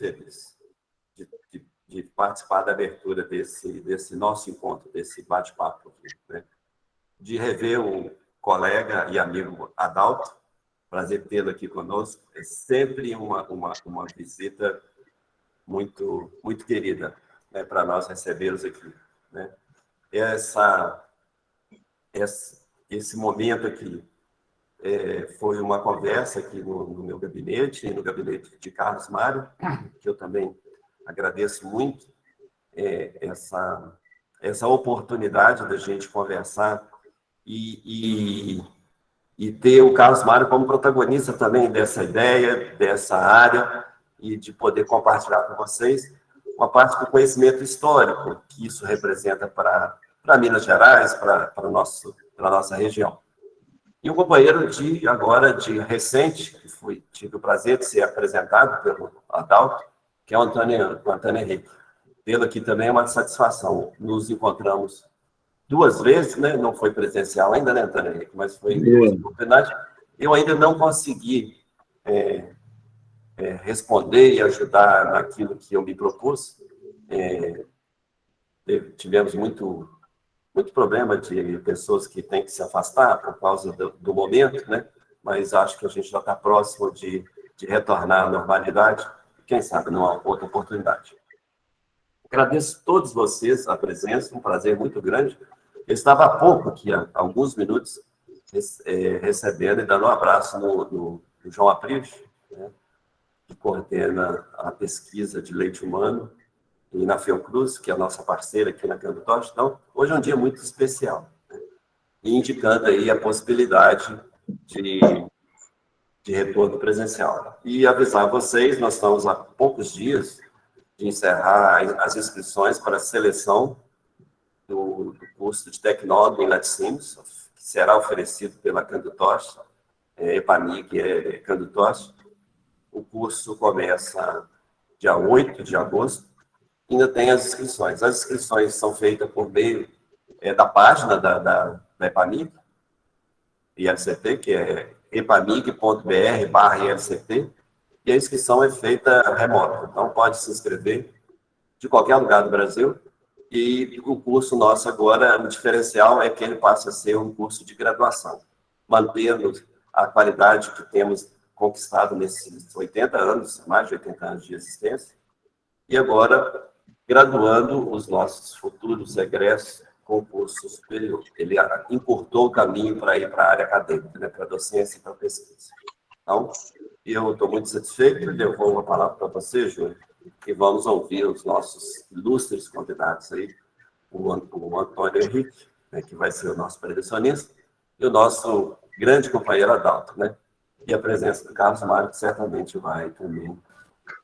feliz de participar da abertura desse nosso encontro, desse bate-papo, né? De rever o colega e amigo Adalto. Prazer tê-lo aqui conosco. É sempre uma visita muito, muito querida, né, para nós recebê-los aqui, né? Esse momento aqui foi uma conversa aqui no meu gabinete, no gabinete de Carlos Mário, que eu também agradeço muito essa oportunidade da gente conversar e ter o Carlos Mário como protagonista também dessa ideia, dessa área, e de poder compartilhar com vocês uma parte do conhecimento histórico que isso representa para Minas Gerais, para a nossa região. E um companheiro de recente, que tive o prazer de ser apresentado pelo Adalto, que é o Antônio Henrique. Tê-lo aqui também é uma satisfação. Nos encontramos 2 vezes, né? Não foi presencial ainda, né, Antônio Henrique? Mas foi em 2 oportunidades. Eu ainda não consegui responder e ajudar naquilo que eu me propus. Tivemos muito problema de pessoas que têm que se afastar por causa do momento, né? Mas acho que a gente já está próximo de retornar à normalidade, quem sabe numa outra oportunidade. Agradeço a todos vocês a presença, um prazer muito grande. Eu estava há pouco aqui, há alguns minutos, recebendo e dando um abraço no João Aprígio, né, que coordena a pesquisa de leite humano, e na Fiocruz, que é a nossa parceira aqui na Canto Tosh. Então, hoje é um dia muito especial, né, e indicando aí a possibilidade de retorno presencial. E avisar vocês, nós estamos há poucos dias de encerrar as inscrições para a seleção do curso de tecnólogo em laticínios, que será oferecido pela Canto Tosh, EPAMIG e Canto Tosh. O curso começa dia 8 de agosto, ainda tem as inscrições. As inscrições são feitas por meio da página da EPAMIG, ILCT, que é epamig.br/ILCT, e a inscrição é feita remota. Então, pode se inscrever de qualquer lugar do Brasil. E o curso nosso agora, o diferencial é que ele passa a ser um curso de graduação, mantendo a qualidade que temos conquistado nesses 80 anos, mais de 80 anos de existência, e agora graduando os nossos futuros egressos com curso superior. Ele encurtou o caminho para ir para a área acadêmica, né, para a docência e para a pesquisa. Então, eu estou muito satisfeito, devolvo a palavra para você, Júlio, e vamos ouvir os nossos ilustres convidados aí, o Antônio Henrique, né, que vai ser o nosso prelecionista, e o nosso grande companheiro Adalto, né, e a presença do Carlos Mário, que certamente vai também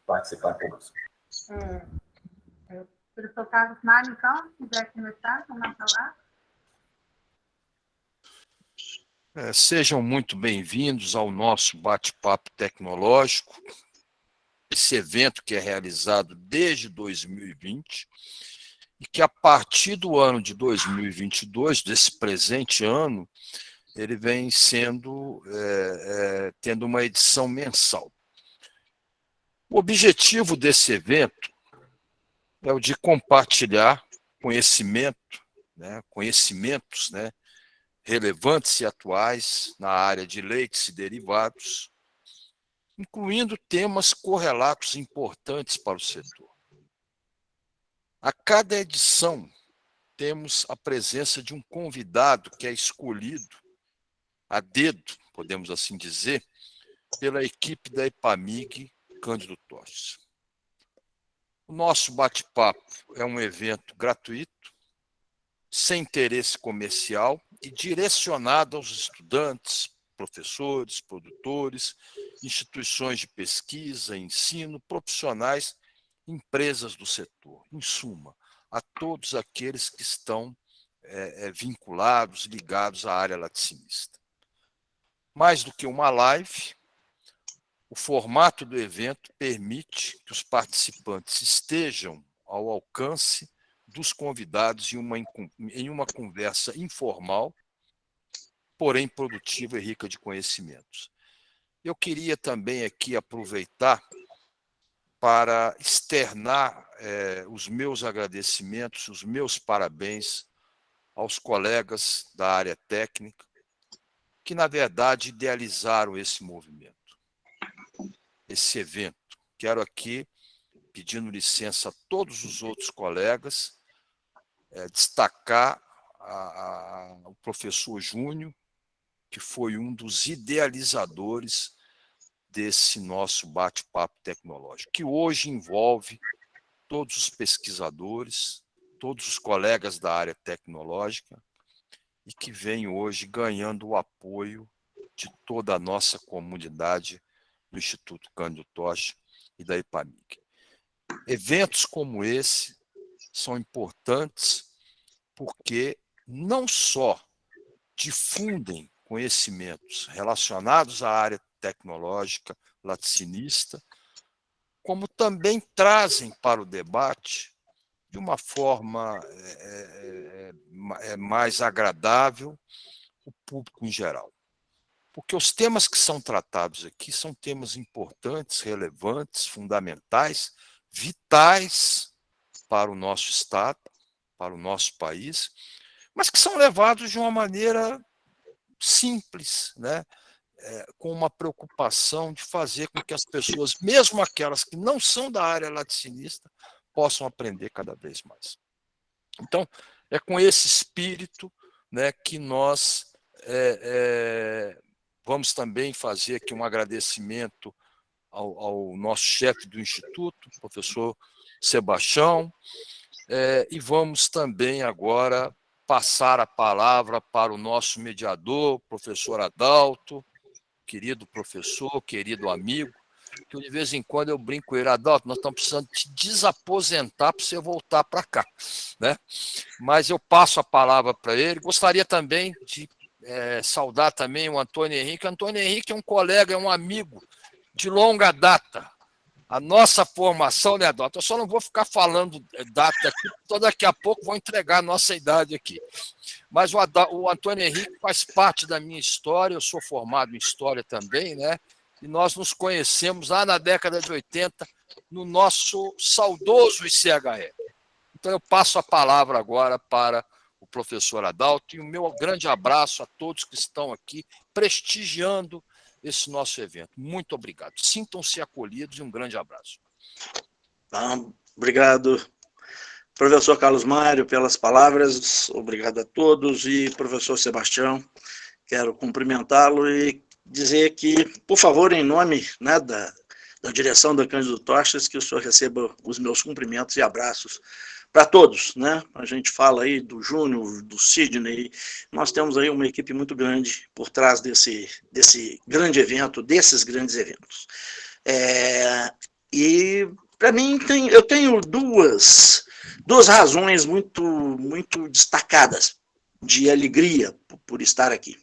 participar conosco. Professor Carlos Mário, então, se quiser começar, vamos falar. Sejam muito bem-vindos ao nosso bate-papo tecnológico, esse evento que é realizado desde 2020 e que, a partir do ano de 2022, desse presente ano, ele vem tendo uma edição mensal. O objetivo desse evento é o de compartilhar conhecimentos, relevantes e atuais na área de leites e derivados, incluindo temas correlatos importantes para o setor. A cada edição, temos a presença de um convidado que é escolhido a dedo, podemos assim dizer, pela equipe da EPAMIG Cândido Tosh. O nosso bate-papo é um evento gratuito, sem interesse comercial e direcionado aos estudantes, professores, produtores, instituições de pesquisa, ensino, profissionais, empresas do setor. Em suma, a todos aqueles que estão vinculados, ligados à área laticínista. Mais do que uma live, o formato do evento permite que os participantes estejam ao alcance dos convidados em uma conversa informal, porém produtiva e rica de conhecimentos. Eu queria também aqui aproveitar para externar os meus agradecimentos, os meus parabéns aos colegas da área técnica, que, na verdade, idealizaram esse movimento, esse evento. Quero aqui, pedindo licença a todos os outros colegas, destacar o professor Júnior, que foi um dos idealizadores desse nosso bate-papo tecnológico, que hoje envolve todos os pesquisadores, todos os colegas da área tecnológica, e que vem hoje ganhando o apoio de toda a nossa comunidade do Instituto Cândido Tocha e da IPAMIG. Eventos como esse são importantes porque não só difundem conhecimentos relacionados à área tecnológica laticinista, como também trazem para o debate de uma forma mais agradável o público em geral. Porque os temas que são tratados aqui são temas importantes, relevantes, fundamentais, vitais para o nosso Estado, para o nosso país, mas que são levados de uma maneira simples, né? Com uma preocupação de fazer com que as pessoas, mesmo aquelas que não são da área laticinista, possam aprender cada vez mais. Então, é com esse espírito, né, que nós vamos também fazer aqui um agradecimento ao nosso chefe do Instituto, professor Sebastião, e vamos também agora passar a palavra para o nosso mediador, professor Adalto, querido professor, querido amigo, que de vez em quando eu brinco com ele: Adalto, nós estamos precisando te desaposentar para você voltar para cá, né? Mas eu passo a palavra para ele. Gostaria também de saudar também o Antônio Henrique. Antônio Henrique é um colega, é um amigo de longa data. A nossa formação, né, Adalto? Eu só não vou ficar falando data aqui, porque daqui a pouco vou entregar a nossa idade aqui. Mas o Antônio Henrique faz parte da minha história, eu sou formado em História também, né? E nós nos conhecemos lá na década de 80, no nosso saudoso ICHE. Então, eu passo a palavra agora para o professor Adalto, e o meu grande abraço a todos que estão aqui prestigiando esse nosso evento. Muito obrigado. Sintam-se acolhidos e um grande abraço. Obrigado, professor Carlos Mário, pelas palavras. Obrigado a todos. E professor Sebastião, quero cumprimentá-lo e dizer que, por favor, em nome, né, da direção da Cândido Tochas, que o senhor receba os meus cumprimentos e abraços para todos, né? A gente fala aí do Júnior, do Sidney, nós temos aí uma equipe muito grande por trás desse grande evento, desses grandes eventos. E, para mim, eu tenho duas razões muito destacadas de alegria por estar aqui.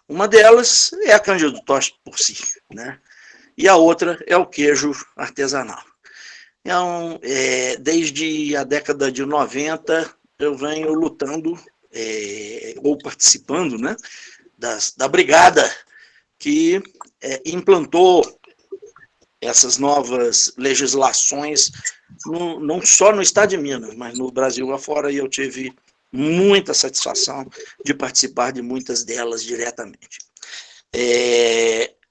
Uma delas é a Cândido Tochas por si, né? E a outra é o queijo artesanal. Então, desde a década de 90, eu venho lutando, ou participando, né, da brigada que implantou essas novas legislações, não só no estado de Minas, mas no Brasil afora, e eu tive muita satisfação de participar de muitas delas diretamente.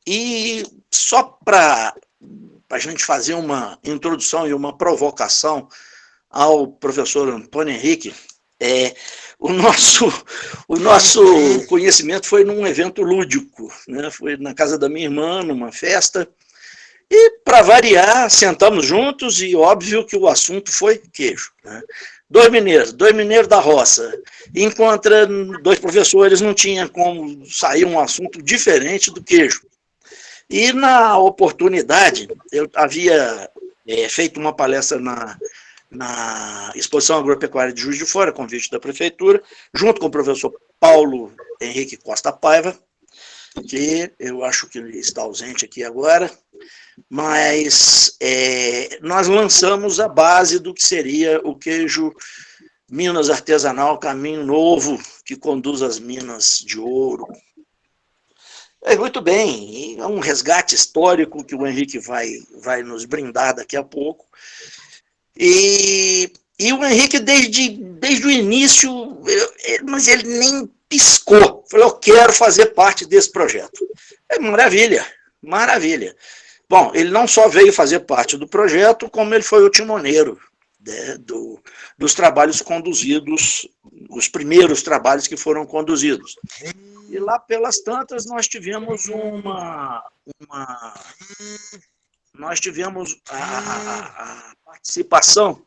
E só para a gente fazer uma introdução e uma provocação ao professor Antônio Henrique, o nosso conhecimento foi num evento lúdico, né? Foi na casa da minha irmã, numa festa, e, para variar, sentamos juntos e óbvio que o assunto foi queijo, né? Dois mineiros da roça, encontra dois professores, não tinha como sair um assunto diferente do queijo. E, na oportunidade, eu havia feito uma palestra na Exposição Agropecuária de Juiz de Fora, convite da Prefeitura, junto com o professor Paulo Henrique Costa Paiva, que eu acho que ele está ausente aqui agora, mas nós lançamos a base do que seria o queijo Minas Artesanal, caminho novo que conduz às minas de ouro. Muito bem, e é um resgate histórico que o Henrique vai nos brindar daqui a pouco. E o Henrique, desde o início, mas ele nem piscou. Falou, eu quero fazer parte desse projeto. Maravilha, maravilha. Bom, ele não só veio fazer parte do projeto, como ele foi o timoneiro, né, dos trabalhos conduzidos, os primeiros trabalhos que foram conduzidos. E lá pelas tantas nós tivemos nós tivemos a participação,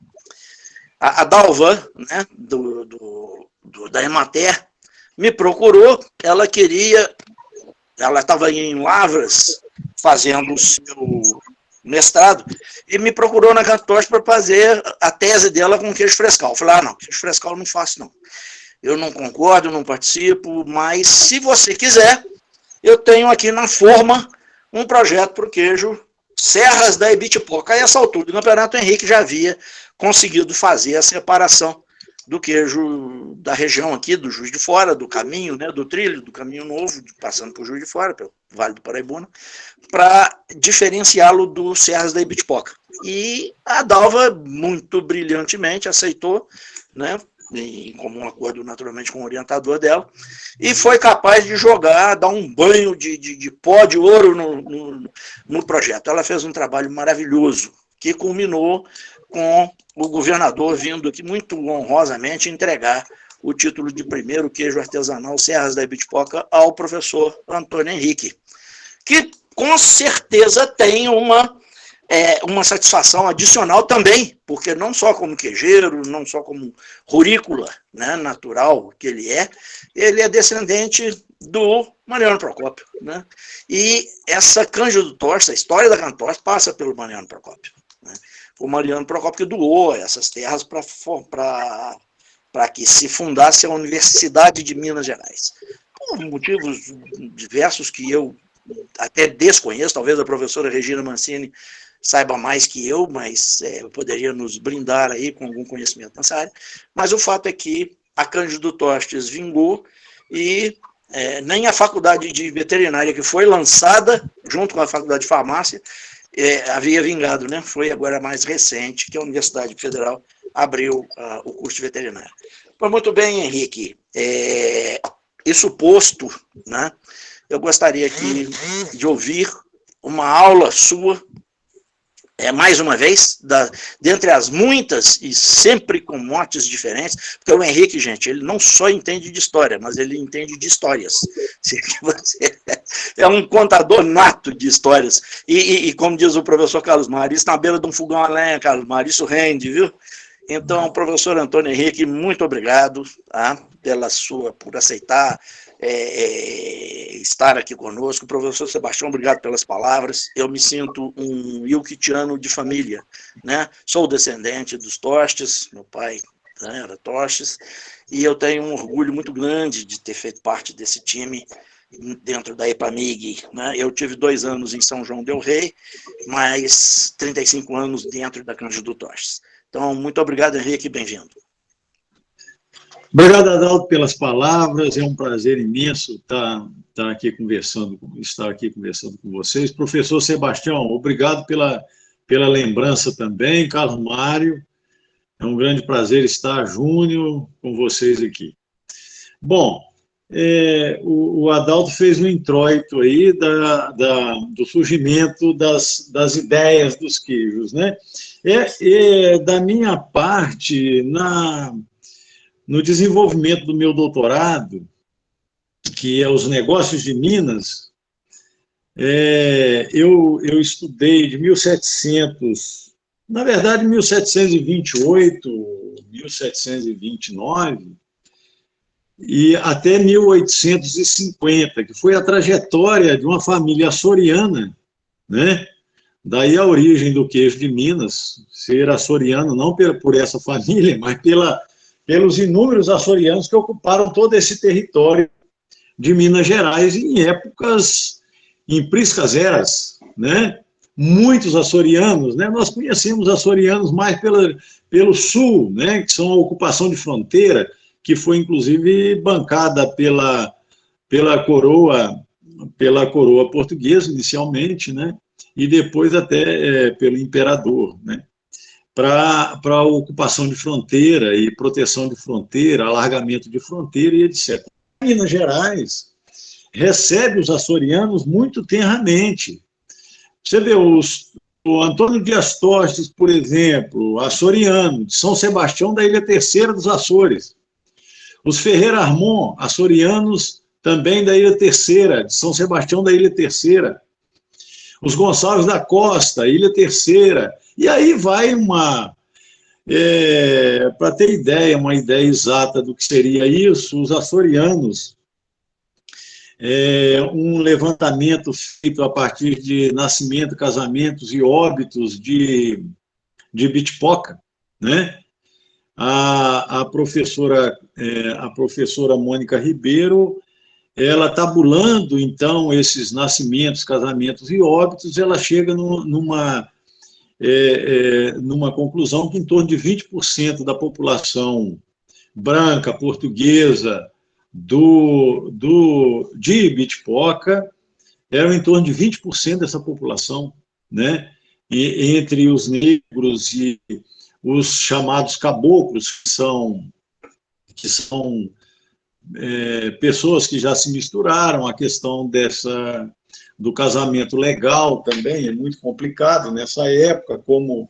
a Dalva, né, da Emater, me procurou, ela estava em Lavras fazendo o seu mestrado, e me procurou na Cantoche para fazer a tese dela com queijo frescal. Eu falei, não, queijo frescal eu não faço, não. Eu não concordo, não participo, mas se você quiser, eu tenho aqui na forma um projeto para o queijo Serras da Ibitipoca. A essa altura do campeonato, o Henrique já havia conseguido fazer a separação do queijo da região aqui, do Juiz de Fora, do caminho, né, do trilho, do caminho novo, passando por Juiz de Fora, pelo Vale do Paraibuna, para diferenciá-lo do Serras da Ibitipoca. E a Dalva, muito brilhantemente, aceitou, né, em comum acordo naturalmente com o orientador dela, e foi capaz de dar um banho de pó de ouro no projeto. Ela fez um trabalho maravilhoso, que culminou com o governador vindo aqui muito honrosamente entregar o título de primeiro queijo artesanal Serras da Ibitipoca ao professor Antônio Henrique, que com certeza tem uma satisfação adicional também, porque não só como queijeiro, não só como rurícola, né, natural que ele é descendente do Mariano Procópio, né? E essa Cândido Tosta, a história da Cantoche passa pelo Mariano Procópio, né? O Mariano Procópio que doou essas terras para que se fundasse a Universidade de Minas Gerais. Por motivos diversos que eu até desconheço, talvez a professora Regina Mancini saiba mais que eu, mas poderia nos brindar aí com algum conhecimento nessa área. Mas o fato é que a Cândido Tostes vingou e nem a faculdade de veterinária, que foi lançada junto com a faculdade de farmácia, havia vingado, né? Foi agora mais recente que a Universidade Federal abriu o curso de veterinária. Pois muito bem, Henrique. Isso posto, né? Eu gostaria aqui de ouvir uma aula sua, mais uma vez, dentre as muitas e sempre com motes diferentes, porque o Henrique, gente, ele não só entende de história, mas ele entende de histórias. Você é um contador nato de histórias. E como diz o professor Carlos Mário, isso na beira de um fogão a lenha, Carlos Mário, isso rende, viu? Então, professor Antônio Henrique, muito obrigado, tá, por aceitar estar aqui conosco. Professor Sebastião, obrigado pelas palavras. Eu me sinto um ilquitiano de família, né? Sou descendente dos Tostes, meu pai, né, era Tostes, e eu tenho um orgulho muito grande de ter feito parte desse time dentro da EPAMIG, né? Eu tive 2 anos em São João del Rei, mais 35 anos dentro da Cândido Tostes. Então, muito obrigado, Henrique, bem-vindo. Obrigado, Adalto, pelas palavras. É um prazer imenso estar aqui conversando com vocês. Professor Sebastião, obrigado pela lembrança também. Carlos Mário, é um grande prazer estar junto com vocês aqui. Bom, o Adalto fez um introito aí do surgimento das ideias dos queijos, né? Da minha parte, no desenvolvimento do meu doutorado, que é os negócios de Minas, eu estudei de 1728, 1729, e até 1850, que foi a trajetória de uma família açoriana, né? Daí a origem do queijo de Minas, ser açoriano não por essa família, mas pelos inúmeros açorianos que ocuparam todo esse território de Minas Gerais em épocas, em priscas eras, né? Muitos açorianos, né? Nós conhecemos açorianos mais pelo sul, né? Que são a ocupação de fronteira, que foi inclusive bancada pela coroa pela coroa portuguesa, inicialmente, né? E depois até pelo imperador, né? Para a ocupação de fronteira e proteção de fronteira, alargamento de fronteira e etc. Minas Gerais recebe os açorianos muito tenramente. Você vê, o Antônio Dias Tostes, por exemplo, açoriano, de São Sebastião da Ilha Terceira dos Açores. Os Ferreira Armon, açorianos também da Ilha Terceira, de São Sebastião da Ilha Terceira. Os Gonçalves da Costa, Ilha Terceira. E aí vai para ter ideia, uma ideia exata do que seria isso, os açorianos, um levantamento feito a partir de nascimento, casamentos e óbitos de Bitipoca, né? A professora Mônica Ribeiro, ela tabulando, então, esses nascimentos, casamentos e óbitos, ela chega numa conclusão que em torno de 20% da população branca, portuguesa, de Bitipoca, eram em torno de 20% dessa população, né? E entre os negros e os chamados caboclos, que são pessoas que já se misturaram, a questão do casamento legal também é muito complicado nessa época, como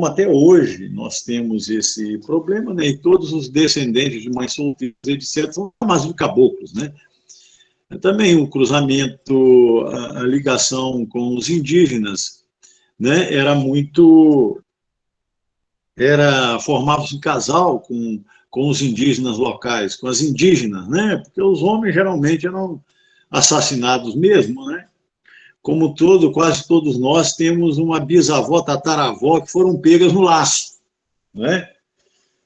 até hoje nós temos esse problema, né? E todos os descendentes de mães solteiras, etc., são chamados de caboclos, né? Também o cruzamento, a ligação com os indígenas, né? Formava-se um casal com os indígenas locais, com as indígenas, né? Porque os homens geralmente eram assassinados mesmo, né? Como quase todos nós temos uma bisavó, tataravó, que foram pegas no laço, né?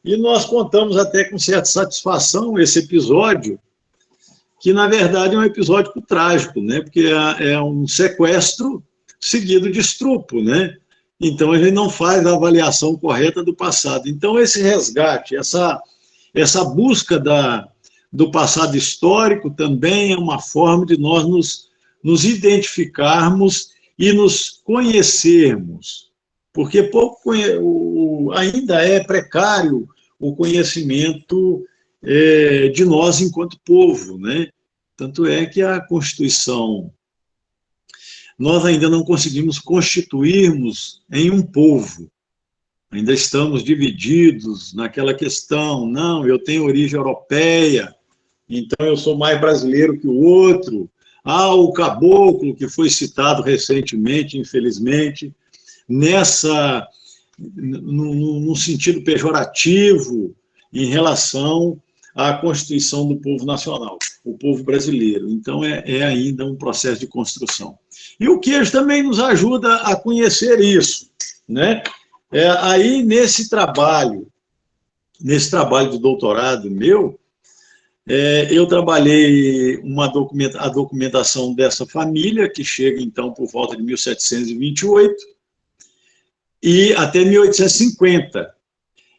E nós contamos até com certa satisfação esse episódio, que na verdade é um episódio trágico, né? Porque é um sequestro seguido de estupro, né? Então a gente não faz a avaliação correta do passado. Então esse resgate, essa busca do passado histórico também é uma forma de nós nos identificarmos e nos conhecermos, porque ainda é precário o conhecimento de nós enquanto povo, né? Tanto é que a Constituição, nós ainda não conseguimos constituirmos em um povo, ainda estamos divididos naquela questão, não, eu tenho origem europeia, então eu sou mais brasileiro que o outro. O caboclo, que foi citado recentemente, infelizmente, num sentido pejorativo em relação à constituição do povo nacional, o povo brasileiro. Então, é ainda um processo de construção. E o queijo também nos ajuda a conhecer isso, né? Aí, nesse trabalho de doutorado meu, eu trabalhei a documentação dessa família, que chega, então, por volta de 1728, e até 1850.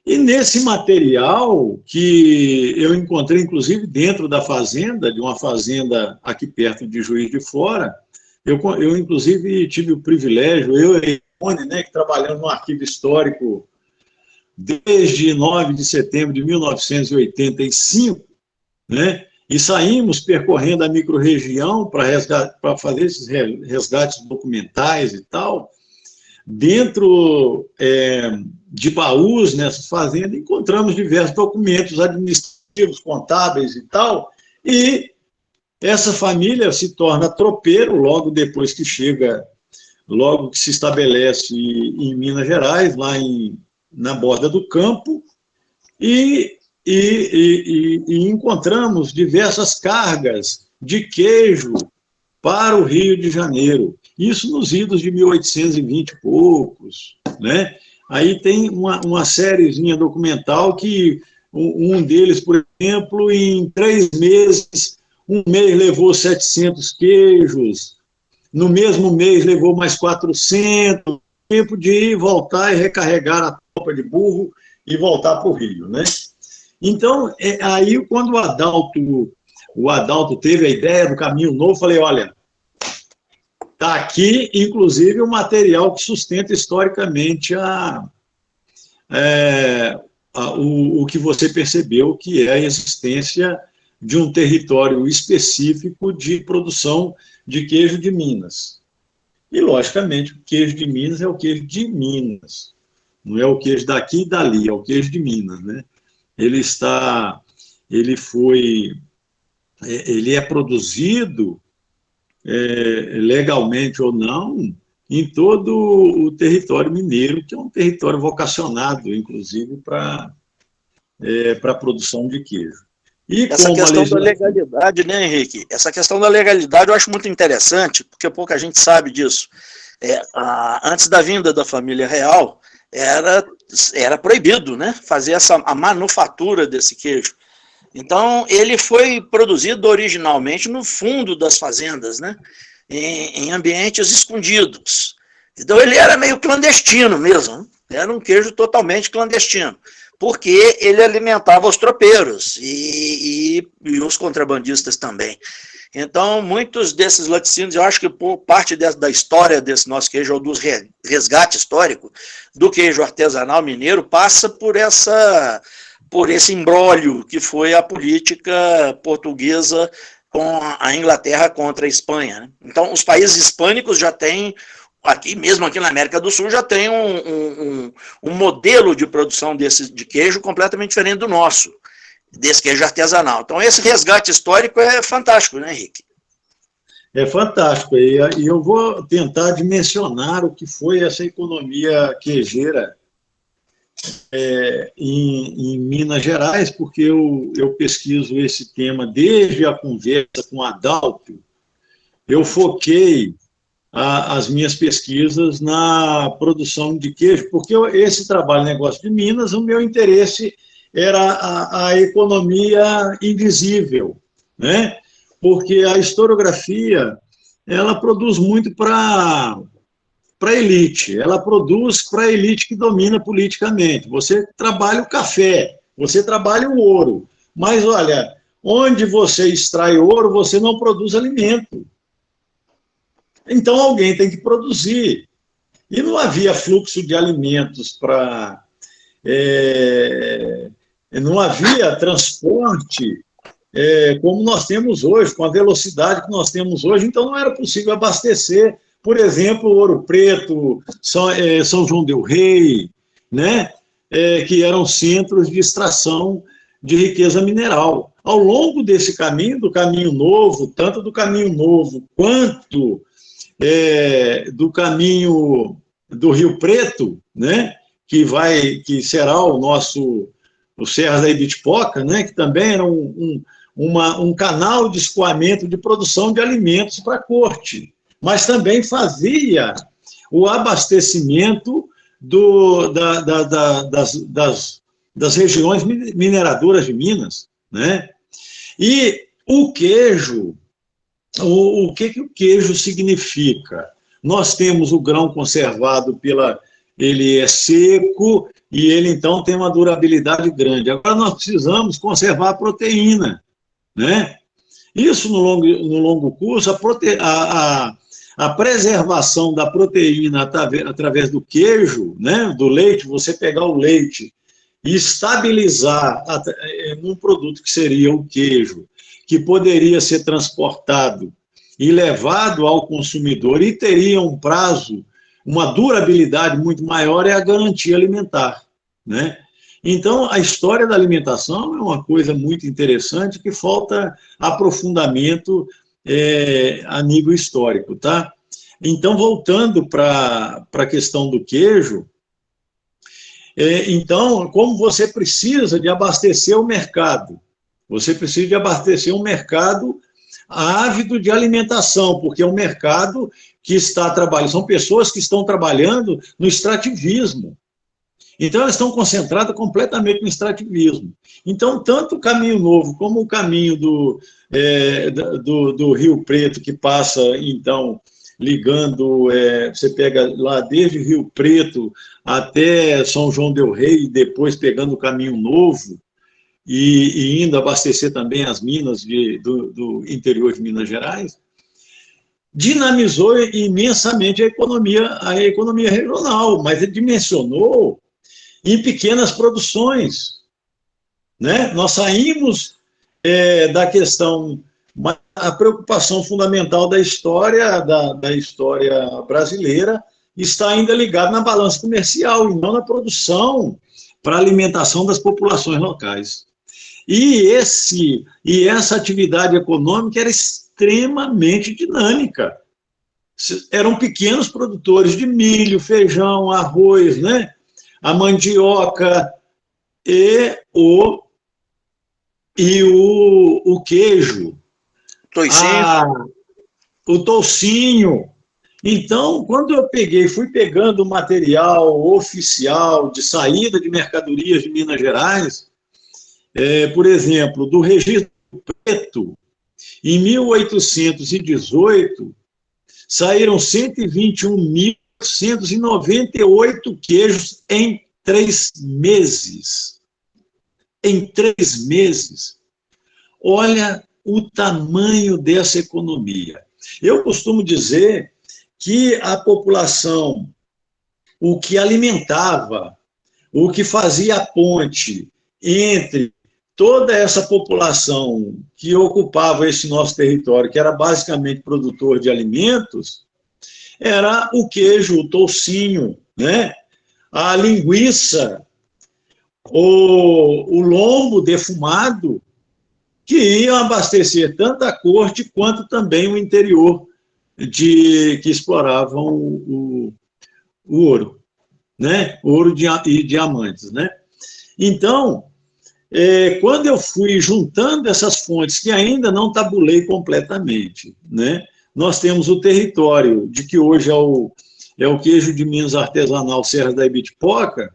E nesse material, que eu encontrei, inclusive, dentro da fazenda, de uma fazenda aqui perto de Juiz de Fora, eu inclusive, tive o privilégio, eu e a Ivone, né, que trabalhamos no arquivo histórico desde 9 de setembro de 1985, né? E saímos percorrendo a microrregião para fazer esses resgates documentais e tal. Dentro de baús nessas fazendas, encontramos diversos documentos administrativos, contábeis e tal, e essa família se torna tropeiro logo depois que logo que se estabelece em Minas Gerais, lá na borda do campo, e encontramos diversas cargas de queijo para o Rio de Janeiro. Isso nos idos de 1820 e poucos, né? Aí tem uma sériezinha documental que um deles, por exemplo, em 3 meses, um mês levou 700 queijos, no mesmo mês levou mais 400, tempo de ir, voltar e recarregar a tropa de burro e voltar para o Rio, né? Então, aí quando o Adalto o Adalto teve a ideia do Caminho Novo, falei, olha, está aqui, inclusive, o material que sustenta historicamente o que você percebeu, que é a existência de um território específico de produção de queijo de Minas. E, logicamente, o queijo de Minas é o queijo de Minas, não é o queijo daqui e dali, é o queijo de Minas, né? Ele é produzido legalmente ou não em todo o território mineiro, que é um território vocacionado, inclusive, para a produção de queijo. E essa questão da legalidade, né, Henrique? Essa questão da legalidade eu acho muito interessante, porque pouca gente sabe disso. Antes da vinda da família real, era proibido, né, fazer a manufatura desse queijo. Então, ele foi produzido originalmente no fundo das fazendas, né, em ambientes escondidos. Então, ele era meio clandestino mesmo, né? Era um queijo totalmente clandestino, porque ele alimentava os tropeiros e os contrabandistas também. Então, muitos desses laticínios, eu acho que por parte da história desse nosso queijo, ou do resgate histórico do queijo artesanal mineiro, passa por esse imbróglio que foi a política portuguesa com a Inglaterra contra a Espanha, né? Então, os países hispânicos já têm, mesmo aqui na América do Sul, já tem um modelo de produção de queijo completamente diferente do nosso, desse queijo artesanal. Então, esse resgate histórico é fantástico, né, Henrique? É fantástico. E eu vou tentar dimensionar o que foi essa economia queijeira em Minas Gerais, porque eu pesquiso esse tema desde a conversa com o Adalto. Eu foquei as minhas pesquisas na produção de queijo, porque esse trabalho negócio de Minas, o meu interesse era a economia invisível, né? Porque a historiografia, ela produz muito para a elite, ela produz para a elite que domina politicamente. Você trabalha o café, você trabalha o ouro, mas, olha, onde você extrai ouro, você não produz alimento. Então, alguém tem que produzir. E não havia fluxo de alimentos para... não havia transporte como nós temos hoje, com a velocidade que nós temos hoje, então não era possível abastecer, por exemplo, Ouro Preto, São João del Rei, né? Que eram centros de extração de riqueza mineral. Ao longo desse caminho, do Caminho Novo, tanto do Caminho Novo quanto do caminho do Rio Preto, né, que será o Serra da Ibitipoca, né, que também era um canal de escoamento de produção de alimentos para a corte, mas também fazia o abastecimento das regiões mineradoras de Minas, né? E o queijo, o que o queijo significa? Nós temos o grão conservado ele é seco e ele, então, tem uma durabilidade grande. Agora, nós precisamos conservar a proteína, né? Isso, no longo curso, a preservação da proteína através do queijo, né, do leite, você pegar o leite e estabilizar num produto que seria o queijo, que poderia ser transportado e levado ao consumidor e teria um prazo, uma durabilidade muito maior, é a garantia alimentar, né? Então, a história da alimentação é uma coisa muito interessante que falta aprofundamento a nível histórico, tá? Então, voltando para a questão do queijo, então, como você precisa de abastecer o mercado? Você precisa de abastecer um mercado ávido de alimentação, porque é um mercado que está trabalhando, são pessoas que estão trabalhando no extrativismo. Então, elas estão concentradas completamente no extrativismo. Então, tanto o Caminho Novo como o caminho do Rio Preto, que passa, então, ligando, você pega lá desde Rio Preto até São João del Rei, e depois pegando o Caminho Novo, e indo abastecer também as minas do interior de Minas Gerais, dinamizou imensamente a economia regional, mas ele dimensionou em pequenas produções, né? Nós saímos da questão, a preocupação fundamental da história brasileira está ainda ligada na balança comercial e não na produção para alimentação das populações locais. E essa atividade econômica era extremamente dinâmica. Eram pequenos produtores de milho, feijão, arroz, né? A mandioca e o queijo. O toucinho. Então, quando eu fui pegando o material oficial de saída de mercadorias de Minas Gerais, por exemplo, do Registro Preto, em 1818, saíram 121.198 queijos em 3 meses. Em 3 meses. Olha o tamanho dessa economia. Eu costumo dizer que a população, o que alimentava, o que fazia a ponte entre toda essa população que ocupava esse nosso território, que era basicamente produtor de alimentos, era o queijo, o toucinho, né? A linguiça, o lombo defumado, que iam abastecer tanto a corte quanto também o interior que exploravam o ouro, né? Ouro e diamantes, né? Então, quando eu fui juntando essas fontes, que ainda não tabulei completamente, né? Nós temos o território de que hoje é o queijo de Minas artesanal Serra da Ibitipoca,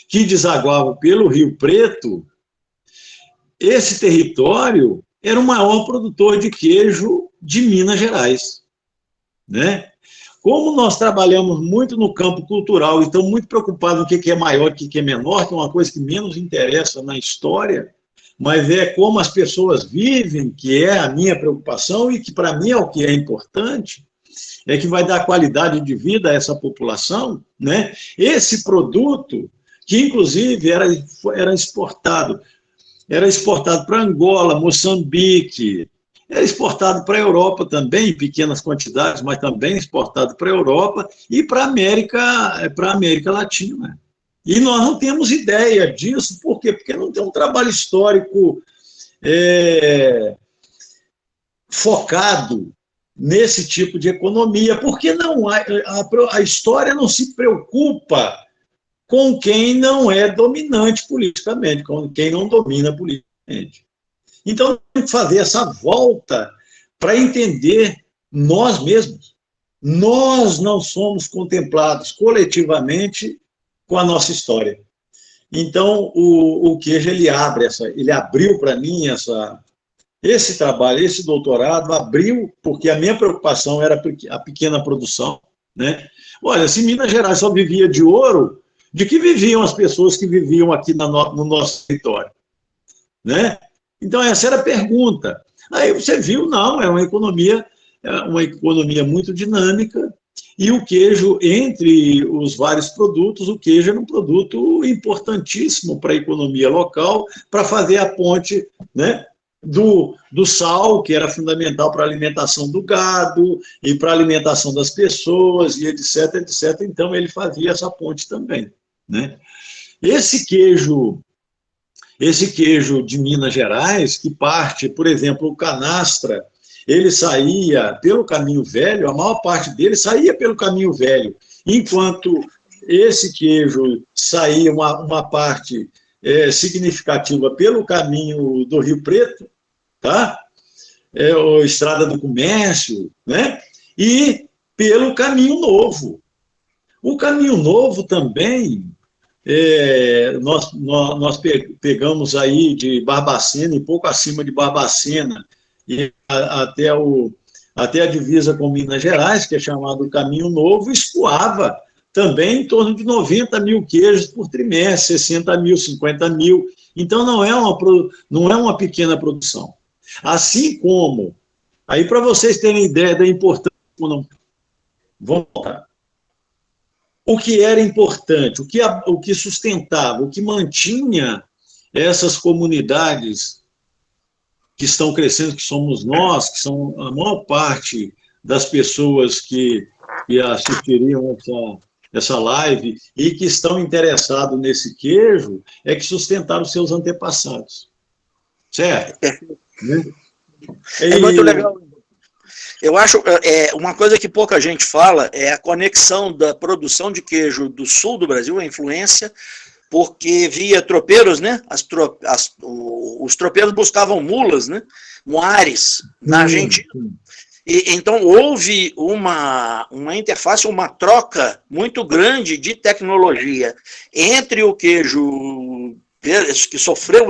que desaguava pelo Rio Preto. Esse território era o maior produtor de queijo de Minas Gerais, né? Como nós trabalhamos muito no campo cultural e estamos muito preocupados no que é maior e o que é menor, que é uma coisa que menos interessa na história, mas é como as pessoas vivem, que é a minha preocupação e que para mim é o que é importante, é que vai dar qualidade de vida a essa população, né? Esse produto, que inclusive era exportado para Angola, Moçambique, era exportado para a Europa também, em pequenas quantidades, mas também exportado para a Europa e para a América Latina. E nós não temos ideia disso, por quê? Porque não tem um trabalho histórico focado nesse tipo de economia, porque não a história não se preocupa com quem não é dominante politicamente, com quem não domina politicamente. Então, tem que fazer essa volta para entender nós mesmos. Nós não somos contemplados coletivamente com a nossa história. Então, o queijo, ele abriu para mim esse trabalho, esse doutorado, abriu, porque a minha preocupação era a pequena produção, né? Olha, se Minas Gerais só vivia de ouro, de que viviam as pessoas que viviam aqui no nosso território, né? Então, essa era a pergunta. Aí você viu, não, é uma economia muito dinâmica, e o queijo, entre os vários produtos, o queijo era um produto importantíssimo para a economia local, para fazer a ponte, né, do sal, que era fundamental para a alimentação do gado, e para a alimentação das pessoas, e etc, etc. Então, ele fazia essa ponte também, né? Esse queijo de Minas Gerais, que parte, por exemplo, o canastra, ele saía pelo Caminho Velho, a maior parte dele saía pelo Caminho Velho, enquanto esse queijo saía uma parte significativa pelo caminho do Rio Preto, tá? A Estrada do Comércio, né? E pelo Caminho Novo. O Caminho Novo também, nós pegamos aí de Barbacena, e pouco acima de Barbacena, e até a divisa com Minas Gerais, que é chamado Caminho Novo, escoava também em torno de 90 mil queijos por trimestre, 60 mil, 50 mil. Então, não é uma pequena produção. Assim como, aí para vocês terem ideia da importância, vamos voltar. O que era importante, o que sustentava, o que mantinha essas comunidades que estão crescendo, que somos nós, que são a maior parte das pessoas que assistiriam essa live e que estão interessados nesse queijo, é que sustentaram seus antepassados. Certo? É muito legal. Eu acho, uma coisa que pouca gente fala é a conexão da produção de queijo do sul do Brasil, a influência, porque via tropeiros, né? Os tropeiros buscavam mulas, né? Muares, na Argentina. E, então, houve uma interface, uma troca muito grande de tecnologia entre o queijo que sofreu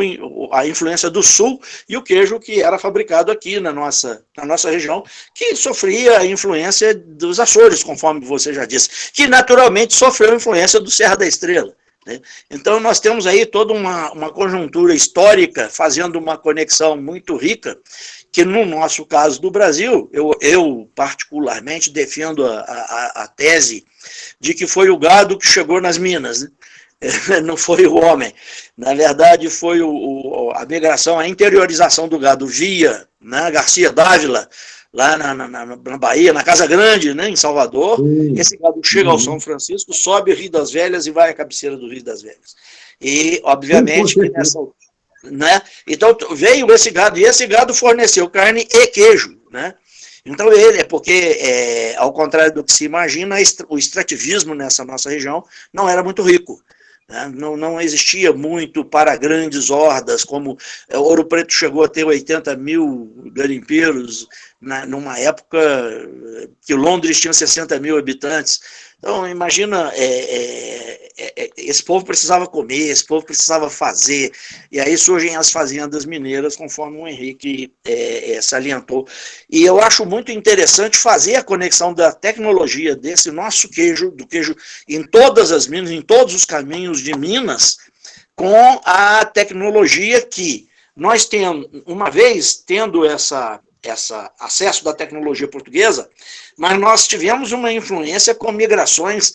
a influência do sul e o queijo que era fabricado aqui na nossa região, que sofria a influência dos Açores, conforme você já disse, que naturalmente sofreu a influência do Serra da Estrela. Né? Então, nós temos aí toda uma conjuntura histórica fazendo uma conexão muito rica, que no nosso caso do Brasil, eu particularmente defendo a tese de que foi o gado que chegou nas minas, né? Não foi o homem. Na verdade, foi a migração, a interiorização do gado via, né, Garcia Dávila, lá na Bahia, na Casa Grande, né, em Salvador. Esse gado chega ao São Francisco, sobe o Rio das Velhas e vai à cabeceira do Rio das Velhas. E, obviamente, que nessa... Né? Então veio esse gado, e esse gado forneceu carne e queijo, né? Então porque, ao contrário do que se imagina, o extrativismo nessa nossa região não era muito rico, né? Não existia muito para grandes hordas, como Ouro Preto chegou a ter 80 mil garimpeiros numa época que Londres tinha 60 mil habitantes. Então, imagina, esse povo precisava comer, esse povo precisava fazer, e aí surgem as fazendas mineiras, conforme o Henrique salientou. E eu acho muito interessante fazer a conexão da tecnologia desse nosso queijo, do queijo em todas as minas, em todos os caminhos de Minas, com a tecnologia que nós temos, uma vez tendo acesso da tecnologia portuguesa, mas nós tivemos uma influência com migrações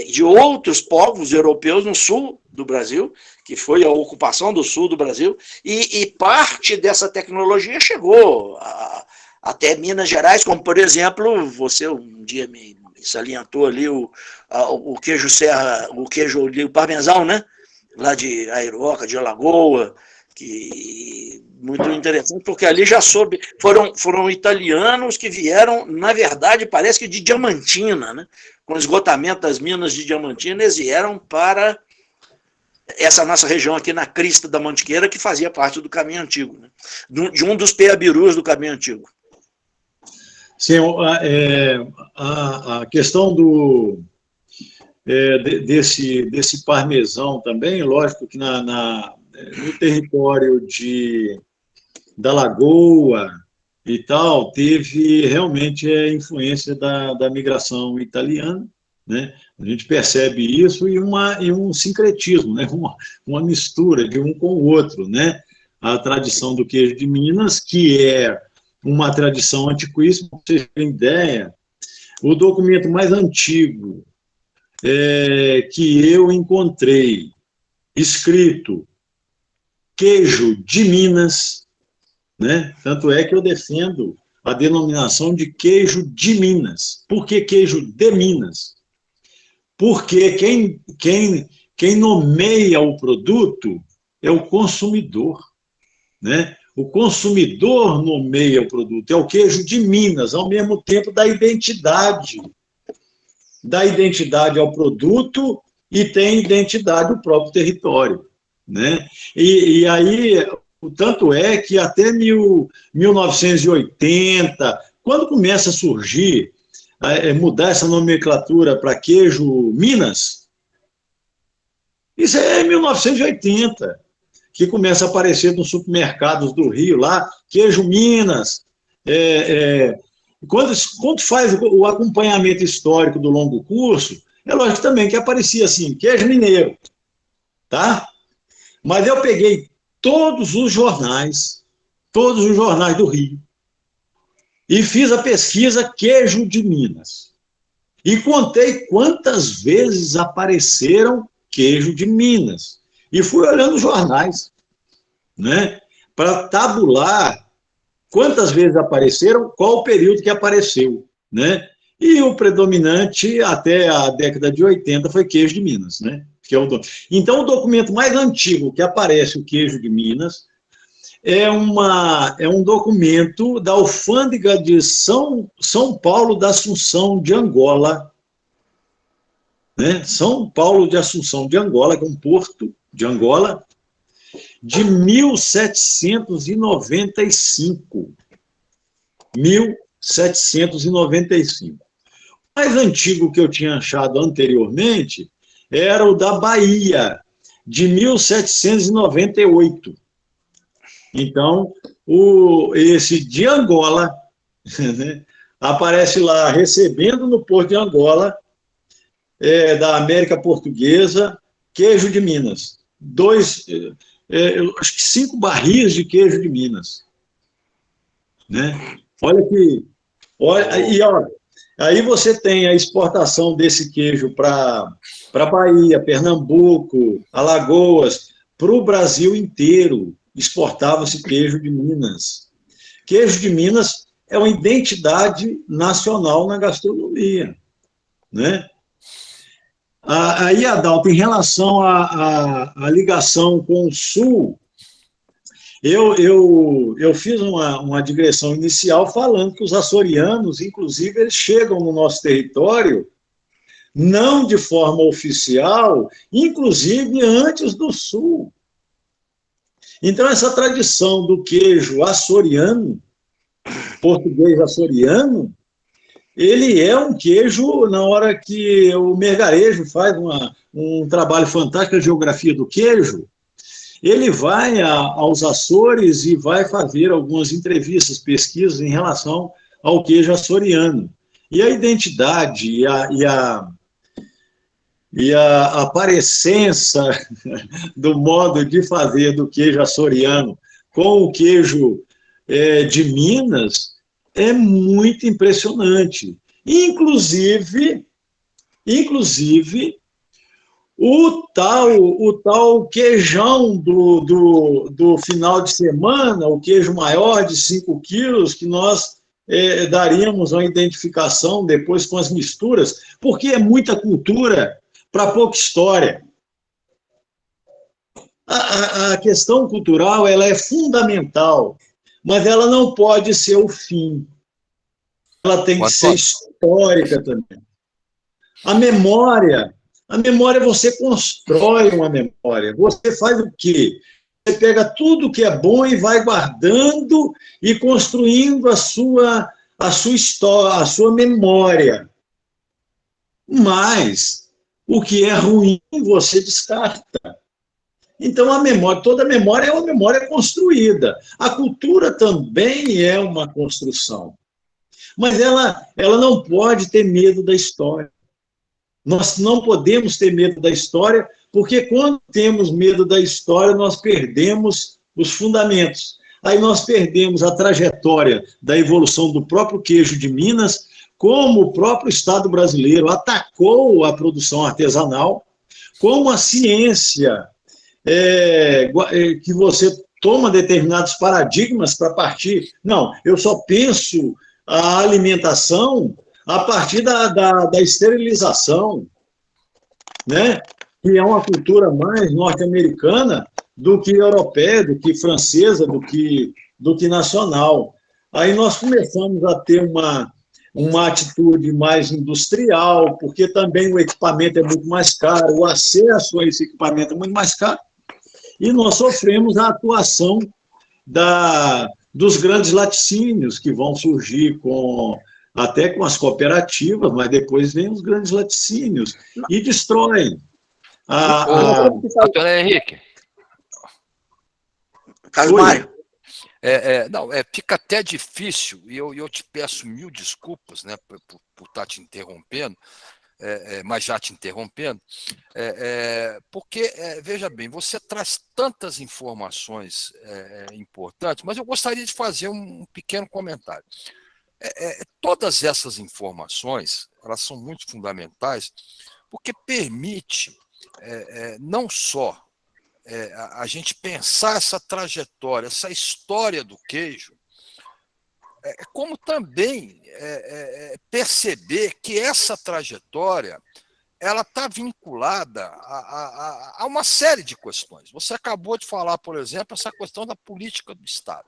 de outros povos europeus no sul do Brasil, que foi a ocupação do sul do Brasil, e parte dessa tecnologia chegou até Minas Gerais, como, por exemplo, você um dia me salientou ali o queijo serra, o queijo o parmesão, né? Lá de Airoca, de Alagoa, que muito interessante, porque ali já foram italianos que vieram, na verdade, parece que de Diamantina, né? Com o esgotamento das minas de Diamantina, eles vieram para essa nossa região aqui na crista da Mantiqueira, que fazia parte do Caminho Antigo, né? De um dos peabirus do Caminho Antigo. Sim, a questão desse parmesão também, lógico que no território da Lagoa e tal, teve realmente a influência da migração italiana, né? A gente percebe isso e um sincretismo, né? Uma mistura de um com o outro, né? A tradição do queijo de Minas, que é uma tradição antiquíssima, para vocês terem ideia, o documento mais antigo que eu encontrei, escrito queijo de Minas, né? Tanto é que eu defendo a denominação de queijo de Minas. Por que queijo de Minas? Porque quem nomeia o produto é o consumidor, né? O consumidor nomeia o produto, é o queijo de Minas, ao mesmo tempo da identidade ao produto e tem identidade do próprio território, né? E aí, tanto é que até 1980, quando começa a surgir, mudar essa nomenclatura para queijo Minas, isso é 1980, que começa a aparecer nos supermercados do Rio lá, queijo Minas. Quando faz o acompanhamento histórico do longo curso, É lógico também que aparecia assim, queijo mineiro, tá? Mas eu peguei todos os jornais do Rio, e fiz a pesquisa queijo de Minas. E contei quantas vezes apareceram queijo de Minas. E fui olhando os jornais, né, para tabular quantas vezes apareceram, qual o período que apareceu, né? E o predominante até a década de 80 foi queijo de Minas, né? Que é então, o documento mais antigo que aparece o queijo de Minas é um documento da alfândega de São Paulo da Assunção de Angola, né? São Paulo de Assunção de Angola, que é um porto de Angola, de 1795. 1795. O mais antigo que eu tinha achado anteriormente era o da Bahia, de 1798. Então, esse de Angola, né, aparece lá, recebendo no porto de Angola, da América Portuguesa, queijo de Minas. Acho que 5 barris de queijo de Minas. Né? Olha que... aí você tem a exportação desse queijo para Bahia, Pernambuco, Alagoas, para o Brasil inteiro. Exportava-se queijo de Minas. Queijo de Minas é uma identidade nacional na gastronomia, né? Aí, Adalto, em relação à ligação com o Sul, eu fiz uma digressão inicial falando que os açorianos, inclusive, eles chegam no nosso território não de forma oficial, inclusive antes do Sul. Então, essa tradição do queijo açoriano, português açoriano, ele é um queijo, na hora que o Mergarejo faz um trabalho fantástico, a geografia do queijo, ele vai aos Açores e vai fazer algumas entrevistas, pesquisas em relação ao queijo açoriano. E a identidade e a aparência do modo de fazer do queijo açoriano com o queijo de Minas é muito impressionante. Inclusive o tal queijão do final de semana, o queijo maior de 5 quilos, que nós daríamos uma identificação depois com as misturas, porque é muita cultura para pouca história. A questão cultural ela é fundamental, mas ela não pode ser o fim. Ela tem que ser histórica também. A memória, você constrói uma memória. Você faz o quê? Você pega tudo que é bom e vai guardando e construindo a sua história, a sua memória. Mas o que é ruim você descarta. Então, toda memória é uma memória construída. A cultura também é uma construção. Mas ela não pode ter medo da história. Nós não podemos ter medo da história, porque quando temos medo da história, nós perdemos os fundamentos. Aí nós perdemos a trajetória da evolução do próprio queijo de Minas, como o próprio Estado brasileiro atacou a produção artesanal, como a ciência, que você toma determinados paradigmas para partir. Não, eu só penso a alimentação a partir da esterilização, né? Que é uma cultura mais norte-americana do que europeia, do que francesa, do que nacional. Aí nós começamos a ter uma atitude mais industrial, porque também o equipamento é muito mais caro, o acesso a esse equipamento é muito mais caro, e nós sofremos a atuação dos grandes laticínios que vão surgir até com as cooperativas, mas depois vem os grandes laticínios e destroem. Antônio Henrique. Carlos Mário. Fica até difícil, e eu te peço mil desculpas, né, por estar te interrompendo, mas já te interrompendo, porque, veja bem, você traz tantas informações importantes, mas eu gostaria de fazer um pequeno comentário. Todas essas informações, elas são muito fundamentais, porque permite não só a gente pensar essa trajetória, essa história do queijo, como também perceber que essa trajetória ela está vinculada a uma série de questões. Você acabou de falar, por exemplo, essa questão da política do Estado.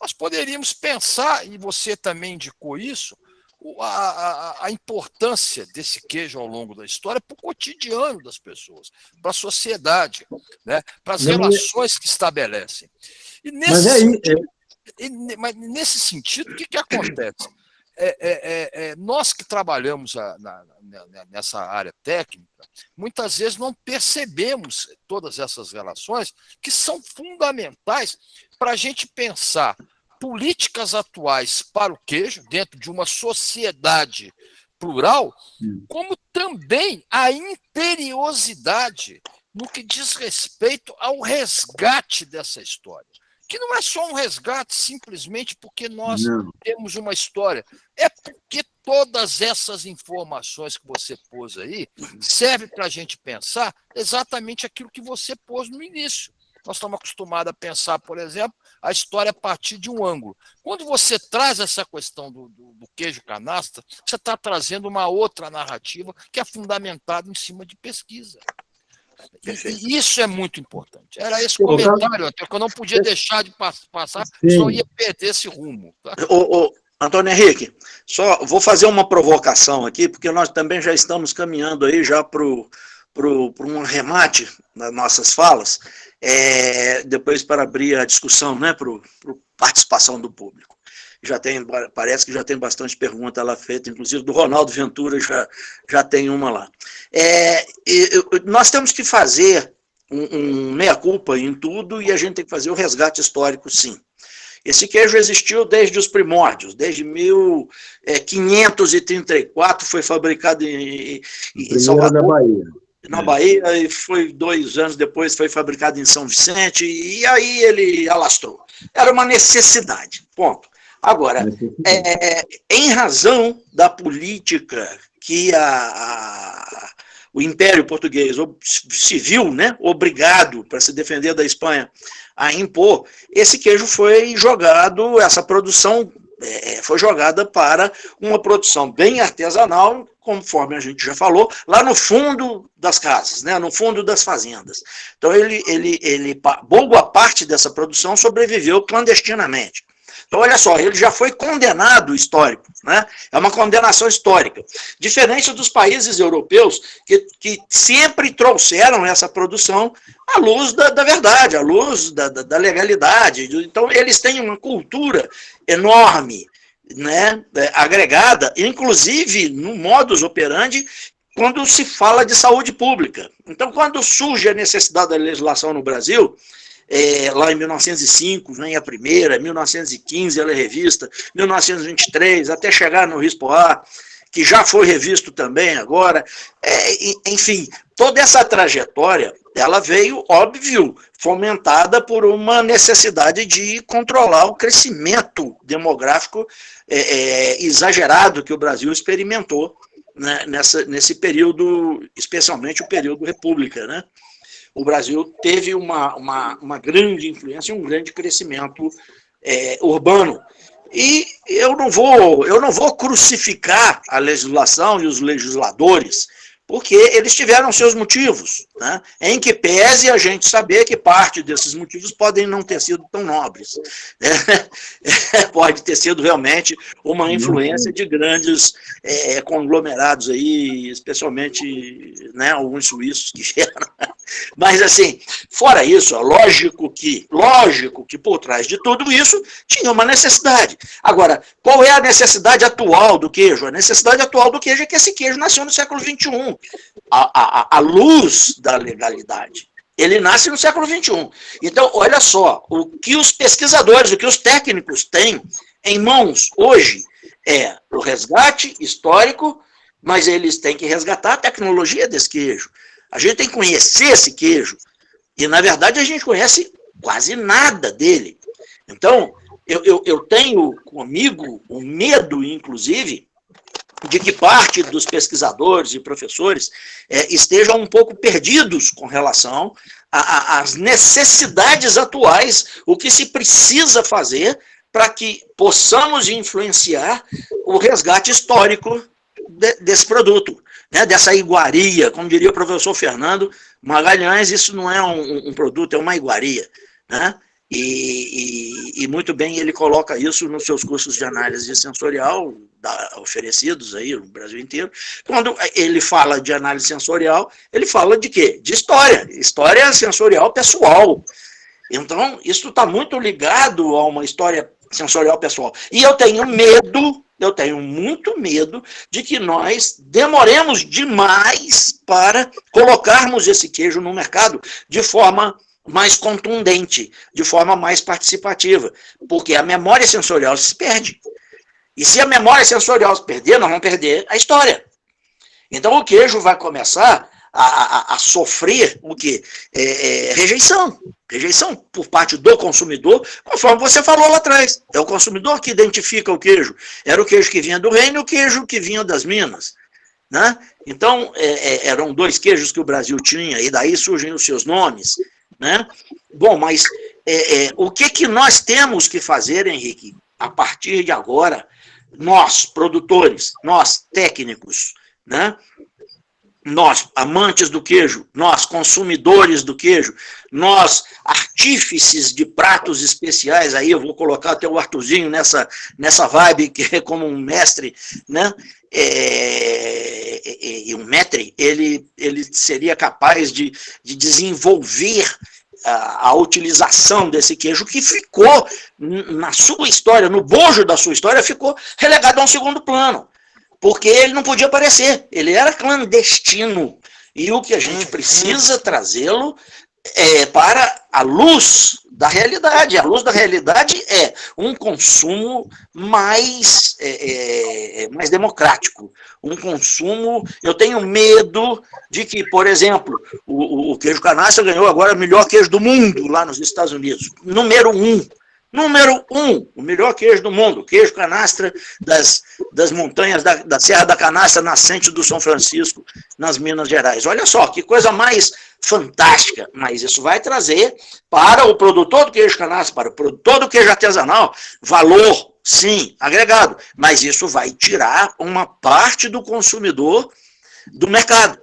Nós poderíamos pensar, e você também indicou isso, a importância desse queijo ao longo da história para o cotidiano das pessoas, para a sociedade, né? Para as relações que estabelecem. E nesse sentido, o que acontece? Nós que trabalhamos nessa área técnica, muitas vezes não percebemos todas essas relações que são fundamentais para a gente pensar políticas atuais para o queijo, dentro de uma sociedade plural, como também a imperiosidade no que diz respeito ao resgate dessa história. Que não é só um resgate simplesmente porque nós temos uma história, é porque todas essas informações que você pôs aí servem para a gente pensar exatamente aquilo que você pôs no início. Nós estamos acostumados a pensar, por exemplo, a história a partir de um ângulo. Quando você traz essa questão do queijo canastra, você está trazendo uma outra narrativa que é fundamentada em cima de pesquisa. E isso é muito importante. Era esse comentário, Antônio, que eu não podia deixar de passar, senão ia perder esse rumo. Tá? Antônio Henrique, só vou fazer uma provocação aqui, porque nós também já estamos caminhando aí já para um remate nas nossas falas, depois para abrir a discussão, né, para a participação do público. Parece que já tem bastante pergunta lá feita, inclusive do Ronaldo Ventura já tem uma lá. Nós temos que fazer um meia-culpa em tudo e a gente tem que fazer o resgate histórico, sim. Esse queijo existiu desde os primórdios, desde 1534, foi fabricado em Salvador, Bahia. Na Bahia, e foi 2 anos depois, foi fabricado em São Vicente, e aí ele alastrou. Era uma necessidade, ponto. Agora, em razão da política que o Império Português se viu, né, obrigado para se defender da Espanha a impor, esse queijo foi jogado, essa produção foi jogada para uma produção bem artesanal, conforme a gente já falou, lá no fundo das casas, né, no fundo das fazendas. Então, boa parte dessa produção sobreviveu clandestinamente. Então, olha só, ele já foi condenado histórico, né? É uma condenação histórica. Diferente dos países europeus que sempre trouxeram essa produção à luz da verdade, à luz da legalidade. Então, eles têm uma cultura enorme, né, agregada, inclusive no modus operandi, quando se fala de saúde pública. Então, quando surge a necessidade da legislação no Brasil, lá em 1905 vem a primeira, 1915 ela é revista, 1923, até chegar no RISPOA, que já foi revisto também agora, enfim, toda essa trajetória, ela veio, óbvio, fomentada por uma necessidade de controlar o crescimento demográfico exagerado que o Brasil experimentou, né, nesse período, especialmente o período República, né? O Brasil teve uma grande influência e um grande crescimento urbano. E eu não vou crucificar a legislação e os legisladores, porque eles tiveram seus motivos, né? Em que pese a gente saber que parte desses motivos podem não ter sido tão nobres, né? Pode ter sido realmente uma influência de grandes conglomerados aí, especialmente, né, alguns suíços que geram. Mas, assim, fora isso, lógico que por trás de tudo isso tinha uma necessidade. Agora, qual é a necessidade atual do queijo? A necessidade atual do queijo é que esse queijo nasceu no século XXI, à luz da legalidade. Ele nasce no século XXI. Então, olha só, o que os pesquisadores, o que os técnicos têm em mãos hoje é o resgate histórico mas eles têm que resgatar a tecnologia desse queijo. A gente tem que conhecer esse queijo. E, na verdade, a gente conhece quase nada dele. Então, eu tenho comigo um medo, inclusive, de que parte dos pesquisadores e professores estejam um pouco perdidos com relação às necessidades atuais, o que se precisa fazer para que possamos influenciar o resgate histórico desse produto, né, dessa iguaria, como diria o professor Fernando Magalhães, isso não é um produto, é uma iguaria, né? E muito bem ele coloca isso nos seus cursos de análise sensorial, oferecidos aí no Brasil inteiro. Quando ele fala de análise sensorial, ele fala de quê? De história sensorial pessoal. Então, isso está muito ligado a uma história sensorial pessoal. E eu tenho muito medo de que nós demoremos demais para colocarmos esse queijo no mercado de forma mais contundente, de forma mais participativa, porque a memória sensorial se perde. E se a memória sensorial se perder, nós vamos perder a história. Então o queijo vai começar a sofrer o quê? Rejeição por parte do consumidor, conforme você falou lá atrás. É o consumidor que identifica o queijo. Era o queijo que vinha do reino e o queijo que vinha das Minas. Né? Então, eram 2 queijos que o Brasil tinha, e daí surgem os seus nomes. Né? Bom, mas o que nós temos que fazer, Henrique, a partir de agora, nós, produtores, nós, técnicos, né? Nós, amantes do queijo, nós, consumidores do queijo, nós, artífices de pratos especiais, aí eu vou colocar até o Arthurzinho nessa vibe, que é como um mestre, né? E um maître, ele seria capaz de desenvolver a utilização desse queijo, que ficou na sua história, no bojo da sua história, ficou relegado a um segundo plano, porque ele não podia aparecer, ele era clandestino, e o que a gente precisa trazê-lo para a luz da realidade. A luz da realidade é um consumo mais democrático, um consumo... Eu tenho medo de que, por exemplo, o queijo canastra ganhou agora o melhor queijo do mundo lá nos Estados Unidos, número 1, o melhor queijo do mundo, queijo canastra das montanhas da Serra da Canastra, nascente do São Francisco, nas Minas Gerais. Olha só, que coisa mais fantástica, mas isso vai trazer para o produtor do queijo canastra, para o produtor do queijo artesanal, valor, sim, agregado, mas isso vai tirar uma parte do consumidor do mercado.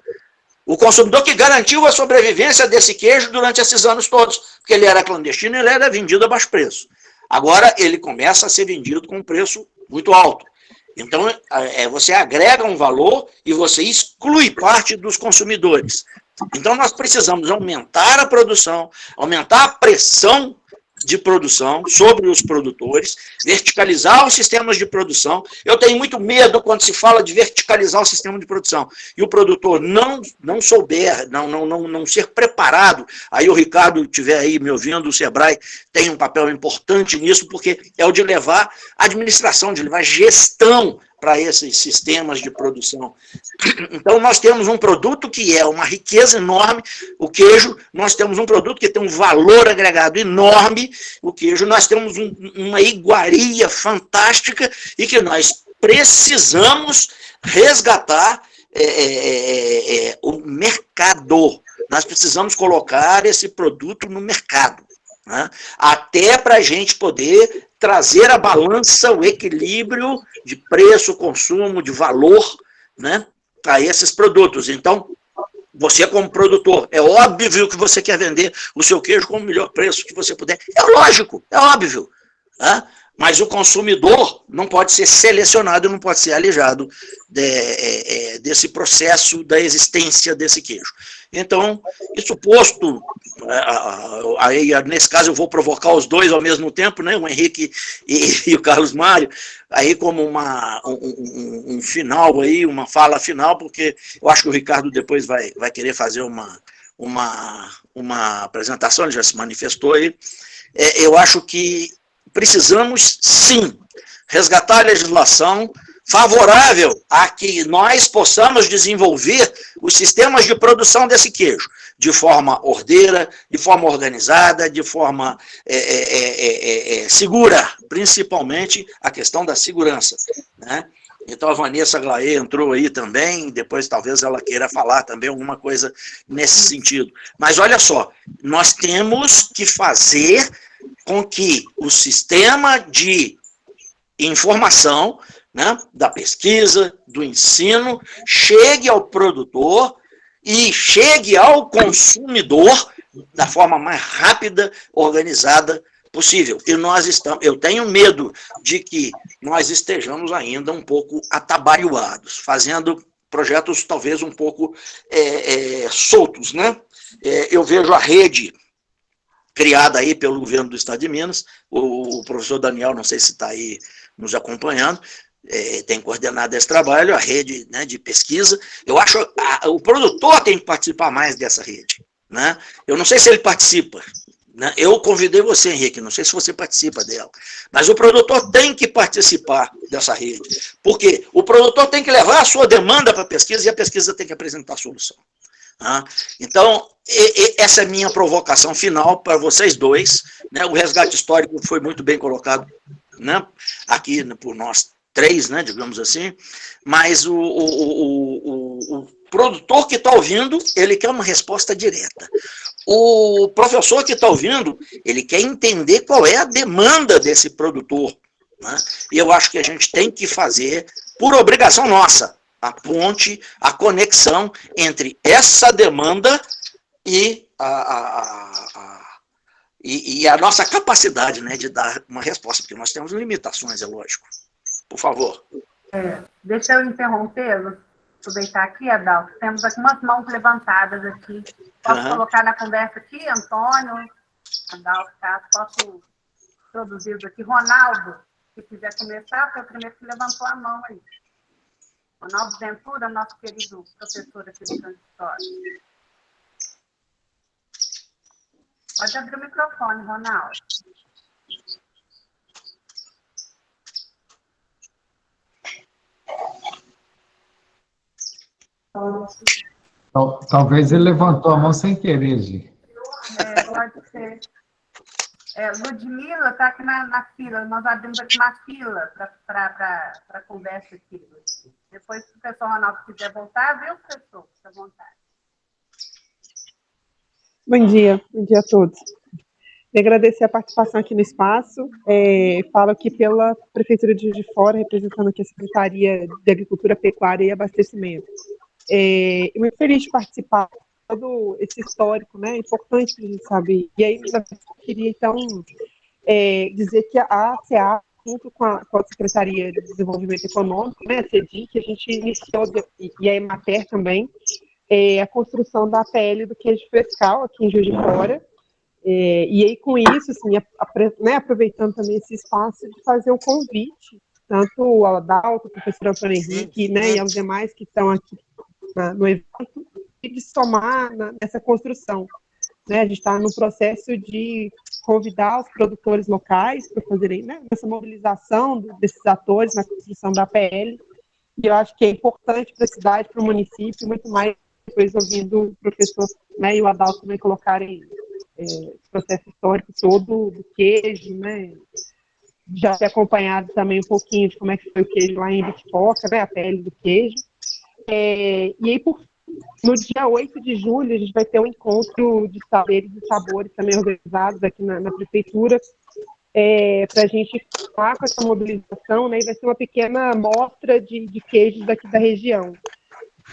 O consumidor que garantiu a sobrevivência desse queijo durante esses anos todos, porque ele era clandestino e ele era vendido a baixo preço. Agora ele começa a ser vendido com um preço muito alto. Então, você agrega um valor e você exclui parte dos consumidores. Então, nós precisamos aumentar a produção, aumentar a pressão de produção sobre os produtores, verticalizar os sistemas de produção. Eu tenho muito medo quando se fala de verticalizar o sistema de produção e o produtor não souber, não ser preparado. Aí o Ricardo estiver aí me ouvindo, o Sebrae tem um papel importante nisso, porque é o de levar administração, de levar gestão para esses sistemas de produção. Então, nós temos um produto que é uma riqueza enorme, o queijo, nós temos um produto que tem um valor agregado enorme, o queijo, nós temos uma iguaria fantástica e que nós precisamos resgatar o mercado. Nós precisamos colocar esse produto no mercado, né? Até para a gente poder trazer a balança, o equilíbrio de preço, consumo, de valor, né, para esses produtos. Então, você como produtor, é óbvio que você quer vender o seu queijo com o melhor preço que você puder. É lógico, é óbvio. Né? Mas o consumidor não pode ser selecionado, não pode ser alijado desse processo da existência desse queijo. Então, isso posto, aí nesse caso eu vou provocar os dois ao mesmo tempo, né, o Henrique e o Carlos Mário, aí como um final, aí, uma fala final, porque eu acho que o Ricardo depois vai querer fazer uma apresentação, ele já se manifestou aí. Eu acho que precisamos, sim, resgatar a legislação favorável a que nós possamos desenvolver os sistemas de produção desse queijo de forma ordeira, de forma organizada, de forma segura, principalmente a questão da segurança, né? Então a Vanessa Glaê entrou aí também, depois talvez ela queira falar também alguma coisa nesse sentido. Mas olha só, nós temos que fazer com que o sistema de informação, né, da pesquisa, do ensino, chegue ao produtor e chegue ao consumidor da forma mais rápida, organizada possível. E eu tenho medo de que nós estejamos ainda um pouco atabalhoados, fazendo projetos talvez um pouco soltos, né? Eu vejo a rede criada aí pelo governo do Estado de Minas, o professor Daniel, não sei se está aí nos acompanhando, tem coordenado esse trabalho, a rede, né, de pesquisa. Eu acho que o produtor tem que participar mais dessa rede, né? Eu não sei se ele participa, né? Eu convidei você, Henrique, não sei se você participa dela, mas o produtor tem que participar dessa rede, porque o produtor tem que levar a sua demanda para a pesquisa e a pesquisa tem que apresentar a solução. Então, essa é a minha provocação final para vocês dois, né? O resgate histórico foi muito bem colocado, né, aqui por nós três, né, digamos assim, mas o produtor que está ouvindo, ele quer uma resposta direta. O professor que está ouvindo, ele quer entender qual é a demanda desse produtor, né? E eu acho que a gente tem que fazer, por obrigação nossa, a ponte, a conexão entre essa demanda e a nossa capacidade, né, de dar uma resposta, porque nós temos limitações, é lógico. Por favor. Deixa eu interrompê-lo, aproveitar aqui, Adalto. Temos aqui umas mãos levantadas aqui. Posso colocar na conversa aqui, Antônio, Adalto, tá? Posso introduzir aqui. Ronaldo, se quiser começar, foi o primeiro que levantou a mão aí. Ronaldo Ventura, nosso querido professor aqui do Transitório. Pode abrir o microfone, Ronaldo. Talvez ele levantou a mão sem querer, Gi. Pode ser. Ludmila está aqui na fila, nós abrimos aqui na fila para a conversa aqui. Depois, se o professor Ronaldo quiser voltar, viu, professor? Fique à vontade. Bom dia a todos. E agradecer a participação aqui no espaço. Falo aqui pela Prefeitura de Juiz de Fora, representando aqui a Secretaria de Agricultura, Pecuária e Abastecimento. Muito feliz de participar de todo esse histórico, né? Importante para a gente saber. E aí, eu queria, então, dizer que a CA, junto com a Secretaria de Desenvolvimento Econômico, né, a CEDIC, que a gente iniciou, e a Emater também, a construção da APL do queijo frescal aqui em Juiz de Fora. E aí, com isso, assim, aproveitando também esse espaço de fazer um convite, tanto ao Adalto, ao professor Antônio Henrique, né, e aos demais que estão aqui no evento, e de somar nessa construção. Né? A gente está no processo de convidar os produtores locais para fazerem, né, essa mobilização desses atores na construção da APL, e eu acho que é importante para a cidade, para o município, muito mais depois ouvindo o professor, né, e o Adalto também colocarem esse processo histórico todo do queijo, né, já ter acompanhado também um pouquinho de como é que foi o queijo lá em Bitpoca, né, a pele do queijo. E aí, no dia 8 de julho, a gente vai ter um encontro de saberes e sabores também organizados aqui na Prefeitura, para a gente falar com essa mobilização, né, e vai ser uma pequena mostra de queijos daqui da região.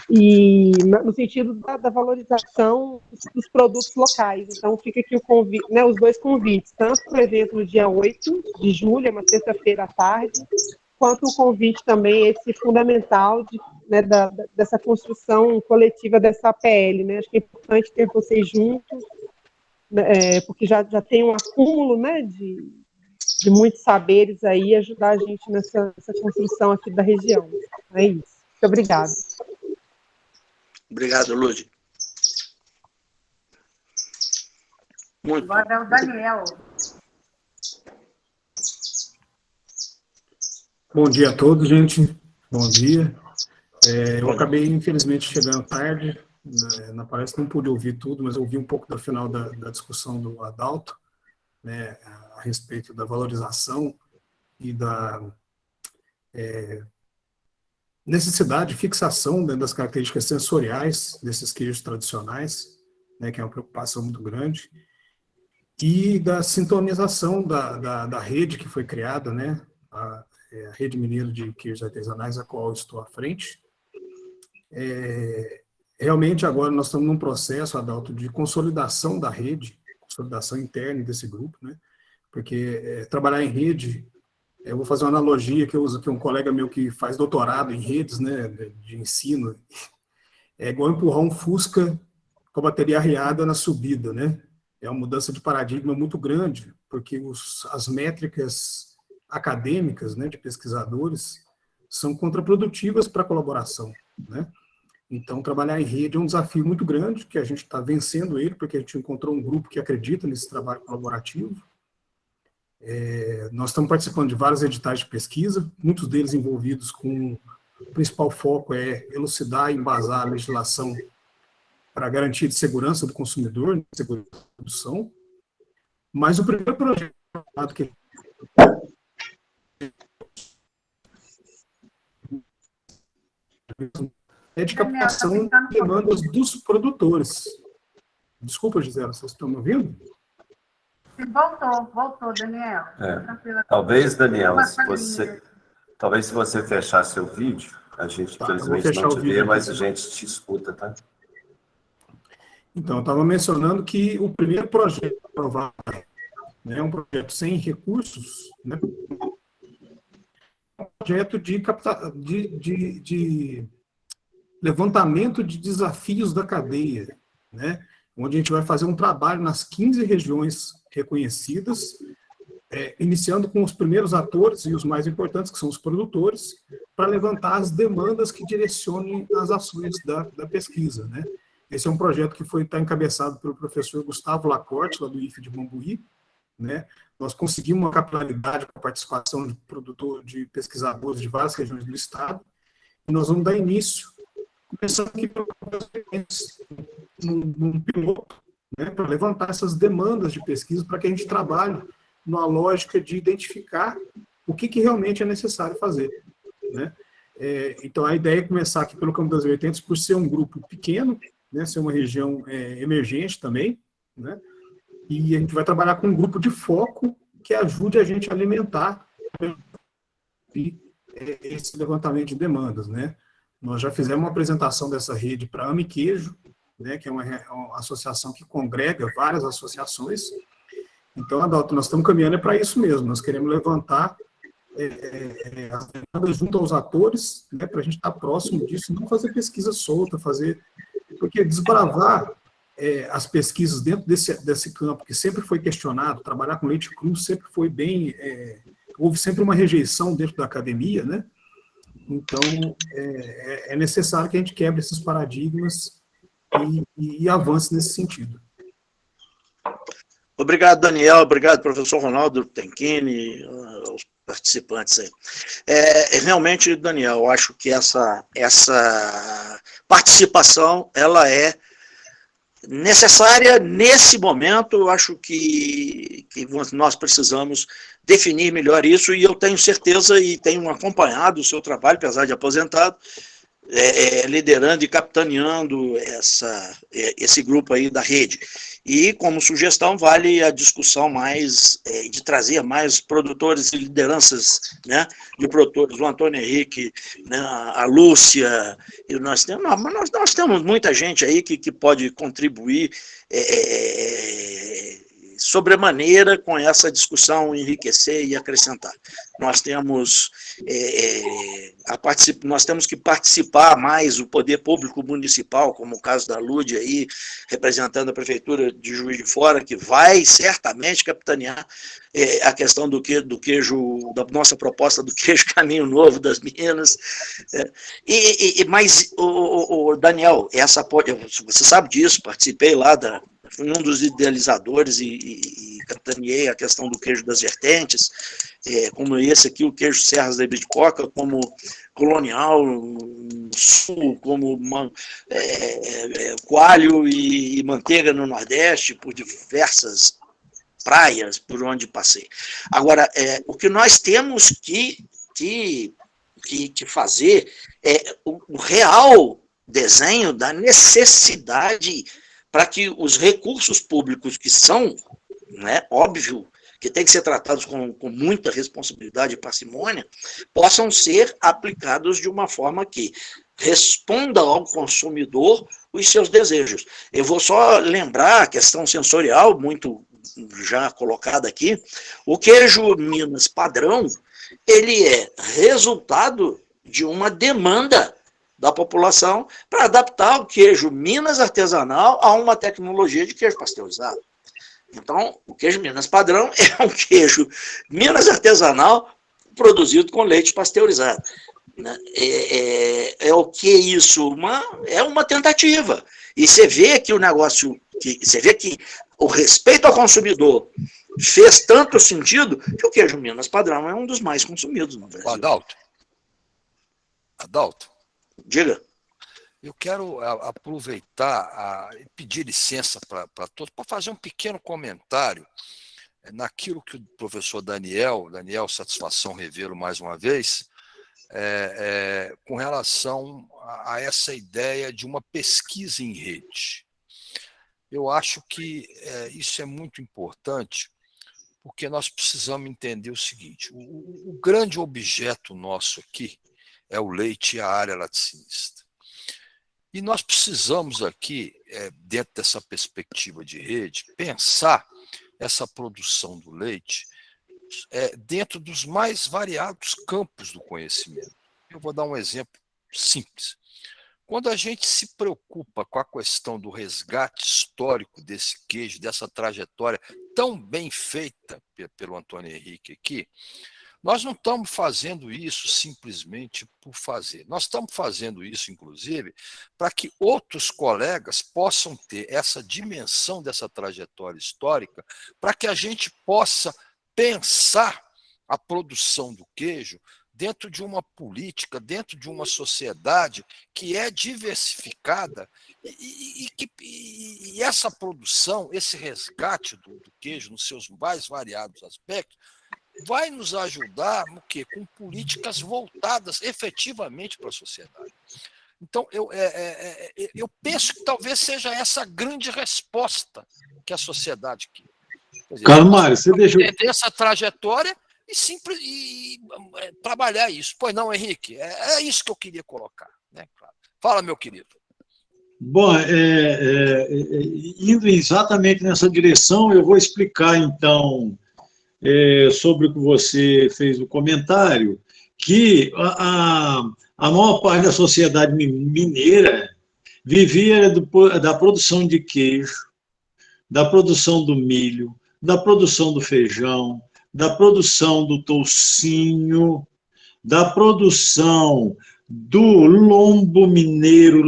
E no sentido da valorização dos produtos locais. Então, fica aqui o convite, né, os dois convites, tanto para o evento no dia 8 de julho, é uma sexta-feira à tarde, quanto o convite também, esse fundamental né, dessa construção coletiva dessa APL. Né? Acho que é importante ter vocês juntos, porque já tem um acúmulo, né, de muitos saberes aí, ajudar a gente nessa construção aqui da região. É isso. Muito obrigada. Obrigado, Lúcia. Muito. Agora é o Daniel. Bom dia a todos, gente. Bom dia. Eu acabei, infelizmente, chegando tarde na palestra, não pude ouvir tudo, mas ouvi um pouco do final da discussão do Adalto, né, a respeito da valorização e da necessidade de fixação das características sensoriais desses queijos tradicionais, né, que é uma preocupação muito grande, e da sintonização da rede que foi criada, né, a Rede Mineira de Queijos Artesanais, a qual eu estou à frente. Realmente, agora nós estamos num processo, Adalto, de consolidação da rede, consolidação interna desse grupo, né, porque trabalhar em rede, eu vou fazer uma analogia que eu uso, que um colega meu que faz doutorado em redes, né, de ensino, é igual empurrar um Fusca com a bateria arriada na subida, né? É uma mudança de paradigma muito grande, porque as métricas acadêmicas, né, de pesquisadores são contraprodutivas para a colaboração, né? Então, trabalhar em rede é um desafio muito grande, que a gente está vencendo ele, porque a gente encontrou um grupo que acredita nesse trabalho colaborativo. Nós estamos participando de vários editais de pesquisa, muitos deles envolvidos com o principal foco é elucidar e embasar a legislação para garantia de segurança do consumidor, de segurança da produção. Mas o primeiro projeto que é de captação de demandas dos produtores. Desculpa, Gisela, vocês estão me ouvindo? Voltou, Daniel. Talvez, Daniel, talvez se você fechar seu vídeo, a gente infelizmente não te vê, mas a gente te escuta, tá? Então, eu estava mencionando que o primeiro projeto aprovado, né, é um projeto sem recursos, né, um projeto de levantamento de desafios da cadeia, né, onde a gente vai fazer um trabalho nas 15 regiões reconhecidas, iniciando com os primeiros atores e os mais importantes, que são os produtores, para levantar as demandas que direcionem as ações da pesquisa, né. Esse é um projeto que está encabeçado pelo professor Gustavo Lacorte, lá do IFE de Bambuí, né. Nós conseguimos uma capilaridade com a participação de pesquisadores de várias regiões do estado, e nós vamos dar início, começando aqui num piloto, né, para levantar essas demandas de pesquisa, para que a gente trabalhe numa lógica de identificar o que realmente é necessário fazer, né. Então, a ideia é começar aqui pelo Campo das Vertentes, por ser um grupo pequeno, né, ser uma região emergente também, né, e a gente vai trabalhar com um grupo de foco que ajude a gente a alimentar esse levantamento de demandas, né. Nós já fizemos uma apresentação dessa rede para a Ame Queijo, né, que é uma associação que congrega várias associações. Então, Adalto, nós estamos caminhando para isso mesmo, nós queremos levantar as demandas junto aos atores, né, para a gente estar próximo disso, não fazer pesquisa solta, porque desbravar as pesquisas dentro desse campo, que sempre foi questionado, trabalhar com leite cru sempre foi houve sempre uma rejeição dentro da academia, né? Então, é necessário que a gente quebre esses paradigmas e avance nesse sentido. Obrigado, Daniel. Obrigado, professor Ronaldo Tenquini, aos participantes aí. Realmente, Daniel, eu acho que essa participação, ela é necessária nesse momento. Eu acho que nós precisamos definir melhor isso, e eu tenho certeza e tenho acompanhado o seu trabalho, apesar de aposentado, liderando e capitaneando esse grupo aí da rede. E, como sugestão, vale a discussão mais, de trazer mais produtores e lideranças, né, de produtores, o Antônio Henrique, né, a Lúcia, e nós temos muita gente aí que pode contribuir sobremaneira com essa discussão, enriquecer e acrescentar. Nós temos que participar mais o poder público municipal, como o caso da Lúdia aí, representando a prefeitura de Juiz de Fora, que vai certamente capitanear a questão do queijo, da nossa proposta do queijo Caminho Novo das Minas. Mas, Daniel, você sabe disso, participei lá fui um dos idealizadores e capitaneei a questão do queijo das vertentes, como esse aqui, o queijo Serras da Ibitipoca, como Colonial no Sul, como coalho e manteiga no Nordeste, por diversas praias por onde passei. Agora, o que nós temos que fazer é o real desenho da necessidade para que os recursos públicos que são, né, óbvio, que tem que ser tratados com muita responsabilidade e parcimônia, possam ser aplicados de uma forma que responda ao consumidor os seus desejos. Eu vou só lembrar a questão sensorial, muito já colocada aqui, o queijo Minas padrão, ele é resultado de uma demanda da população para adaptar o queijo Minas artesanal a uma tecnologia de queijo pasteurizado. Então, o queijo Minas padrão é um queijo Minas artesanal produzido com leite pasteurizado. É o que isso? É uma tentativa. E você vê que o negócio, você vê que o respeito ao consumidor fez tanto sentido que o queijo Minas padrão é um dos mais consumidos no Brasil. Adalto, diga. Eu quero aproveitar e pedir licença para todos, para fazer um pequeno comentário naquilo que o professor Daniel, satisfação revê-lo mais uma vez, com relação a essa ideia de uma pesquisa em rede. Eu acho que isso é muito importante, porque nós precisamos entender o seguinte: o grande objeto nosso aqui é o leite e a área laticinista. E nós precisamos aqui, dentro dessa perspectiva de rede, pensar essa produção do leite dentro dos mais variados campos do conhecimento. Eu vou dar um exemplo simples. Quando a gente se preocupa com a questão do resgate histórico desse queijo, dessa trajetória tão bem feita pelo Antônio Henrique aqui, nós não estamos fazendo isso simplesmente por fazer. Nós estamos fazendo isso, inclusive, para que outros colegas possam ter essa dimensão dessa trajetória histórica, para que a gente possa pensar a produção do queijo dentro de uma política, dentro de uma sociedade que é diversificada e essa produção, esse resgate do queijo nos seus mais variados aspectos, vai nos ajudar no quê? Com políticas voltadas efetivamente para a sociedade. Então, eu penso que talvez seja essa a grande resposta que a sociedade quer. Carlos Mário, você deixa entender essa trajetória e trabalhar isso. Pois não, Henrique? É isso que eu queria colocar. Né? Fala, meu querido. Bom, indo exatamente nessa direção, eu vou explicar, então, sobre o que você fez o comentário, que a maior parte da sociedade mineira vivia da produção de queijo, da produção do milho, da produção do feijão, da produção do toucinho, da produção do lombo mineiro.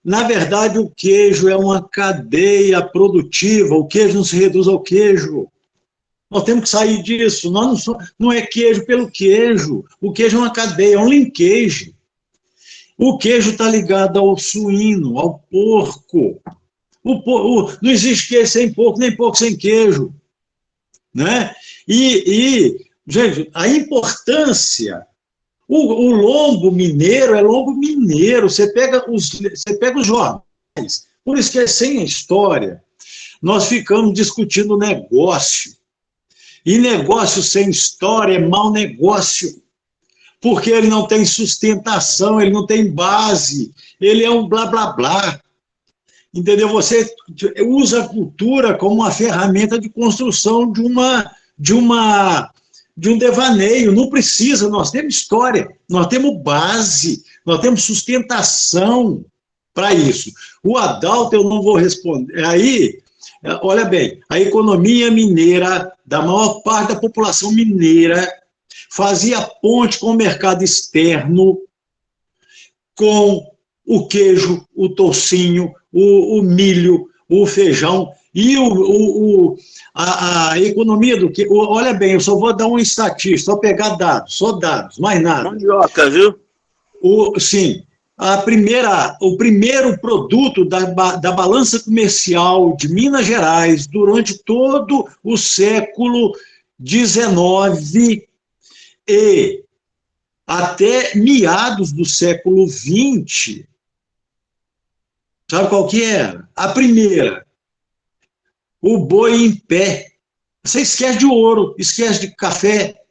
Na verdade, o queijo é uma cadeia produtiva, o queijo não se reduz ao queijo. Nós temos que sair disso. Não é queijo pelo queijo. O queijo é uma cadeia, é um linkage. O queijo está ligado ao suíno, ao porco. Não existe queijo sem porco, nem porco sem queijo. Né? Gente, a importância... O lombo mineiro é lombo mineiro. Você pega os jornais. Por isso que é sem a história. Nós ficamos discutindo negócio. E negócio sem história é mau negócio. Porque ele não tem sustentação, ele não tem base. Ele é um blá, blá, blá. Entendeu? Você usa a cultura como uma ferramenta de construção de um devaneio. Não precisa, nós temos história, nós temos base, nós temos sustentação para isso. O Adalto eu não vou responder. Aí, olha bem, a economia mineira, da maior parte da população mineira, fazia ponte com o mercado externo, com o queijo, o toucinho, o milho, o feijão. E a economia do queijo, olha bem, eu só vou dar uma estatística, só pegar dados, só dados, mais nada. Mandioca, viu? Sim, o primeiro produto da balança comercial de Minas Gerais durante todo o século XIX e até meados do século XX, sabe qual que era? A primeira, o boi em pé. Você esquece de ouro, esquece de café,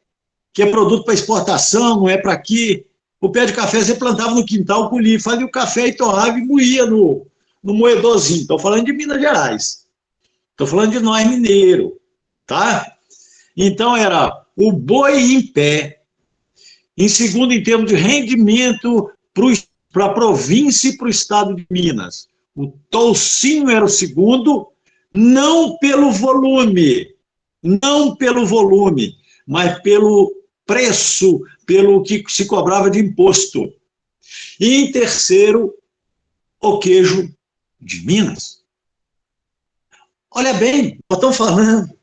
que é produto para exportação, não é para aqui. O pé de café você plantava no quintal, colhia, fazia o café e torrava e moía no moedorzinho. Estou falando de Minas Gerais. Estou falando de nós mineiros, tá? Então era o boi em pé. Em segundo, em termos de rendimento para a província e para o estado de Minas. O toucinho era o segundo, não pelo volume, mas pelo preço, pelo que se cobrava de imposto. E em terceiro, o queijo de Minas. Olha bem, nós estamos falando.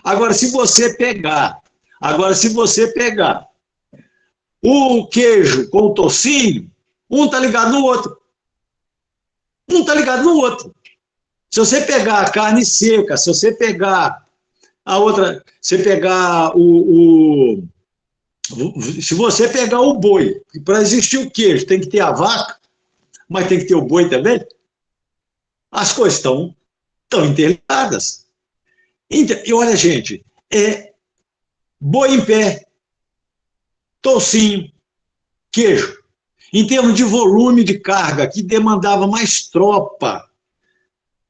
Agora, se você pegar o queijo com o toucinho, um está ligado no outro. Se você pegar a carne seca, se você pegar a outra, se você pegar o boi, para existir o queijo tem que ter a vaca, mas tem que ter o boi também, as coisas estão interligadas. E olha, gente, boi em pé, toucinho, queijo. Em termos de volume de carga, que demandava mais tropa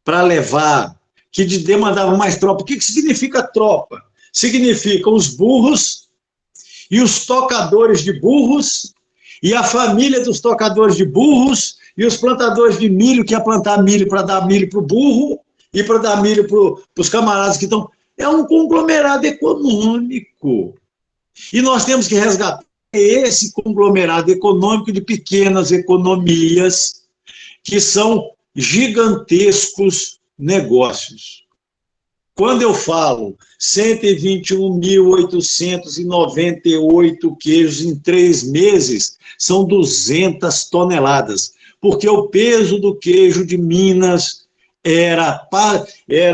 para levar, que demandava mais tropa. O que significa tropa? Significa os burros e os tocadores de burros e a família dos tocadores de burros e os plantadores de milho, que ia plantar milho para dar milho para o burro e para dar milho para os camaradas que estão... É um conglomerado econômico. E nós temos que resgatar esse conglomerado econômico de pequenas economias que são gigantescos negócios. Quando eu falo 121.898 queijos em 3 meses, são 200 toneladas, porque o peso do queijo de Minas era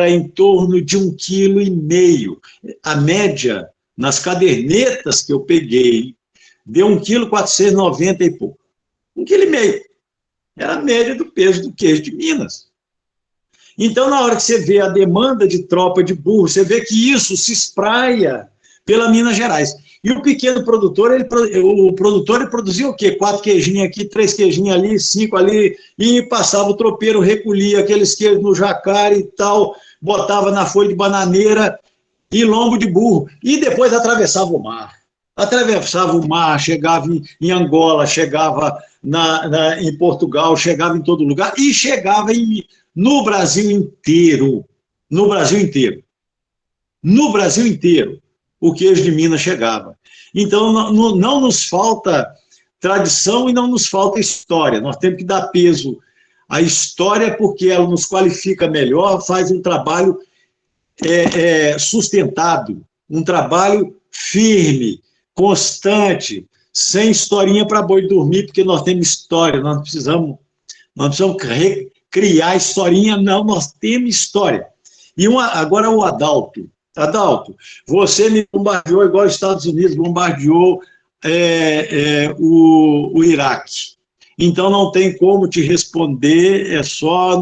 em torno de 1,5 kg. A média, nas cadernetas que eu peguei, deu 1,490 kg e pouco. 1,5 kg. Era a média do peso do queijo de Minas. Então, na hora que você vê a demanda de tropa de burro, você vê que isso se espraia pela Minas Gerais. E o pequeno produtor, ele produzia o quê? 4 queijinhos aqui, 3 queijinhos ali, 5 ali, e passava o tropeiro, recolhia aqueles queijos no jacaré e tal, botava na folha de bananeira e lombo de burro, e depois atravessava o mar. Chegava em Angola, chegava em Portugal, chegava em todo lugar, e chegava no Brasil inteiro. No Brasil inteiro, o queijo de Minas chegava. Então, não nos falta tradição e não nos falta história. Nós temos que dar peso à história, porque ela nos qualifica melhor, faz um trabalho sustentado, um trabalho firme, constante, sem historinha para boi dormir, porque nós temos história, nós não precisamos criar historinha, não, nós temos história. E agora o Adalto. Adalto, você me bombardeou igual os Estados Unidos bombardeou o Iraque. Então não tem como te responder, é só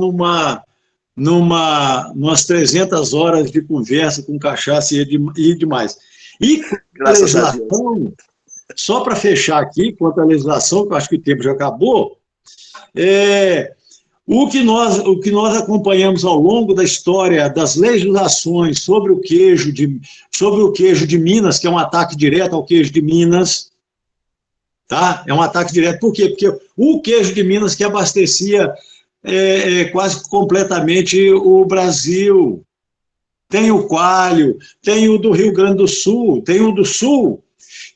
umas 300 horas de conversa com cachaça e demais. E a legislação, só para fechar aqui, quanto à legislação, que eu acho que o tempo já acabou, o que nós acompanhamos ao longo da história das legislações sobre o queijo de Minas, que é um ataque direto ao queijo de Minas, tá? É um ataque direto. Por quê? Porque o queijo de Minas que abastecia quase completamente o Brasil. Tem o coalho, tem o do Rio Grande do Sul, tem o do Sul,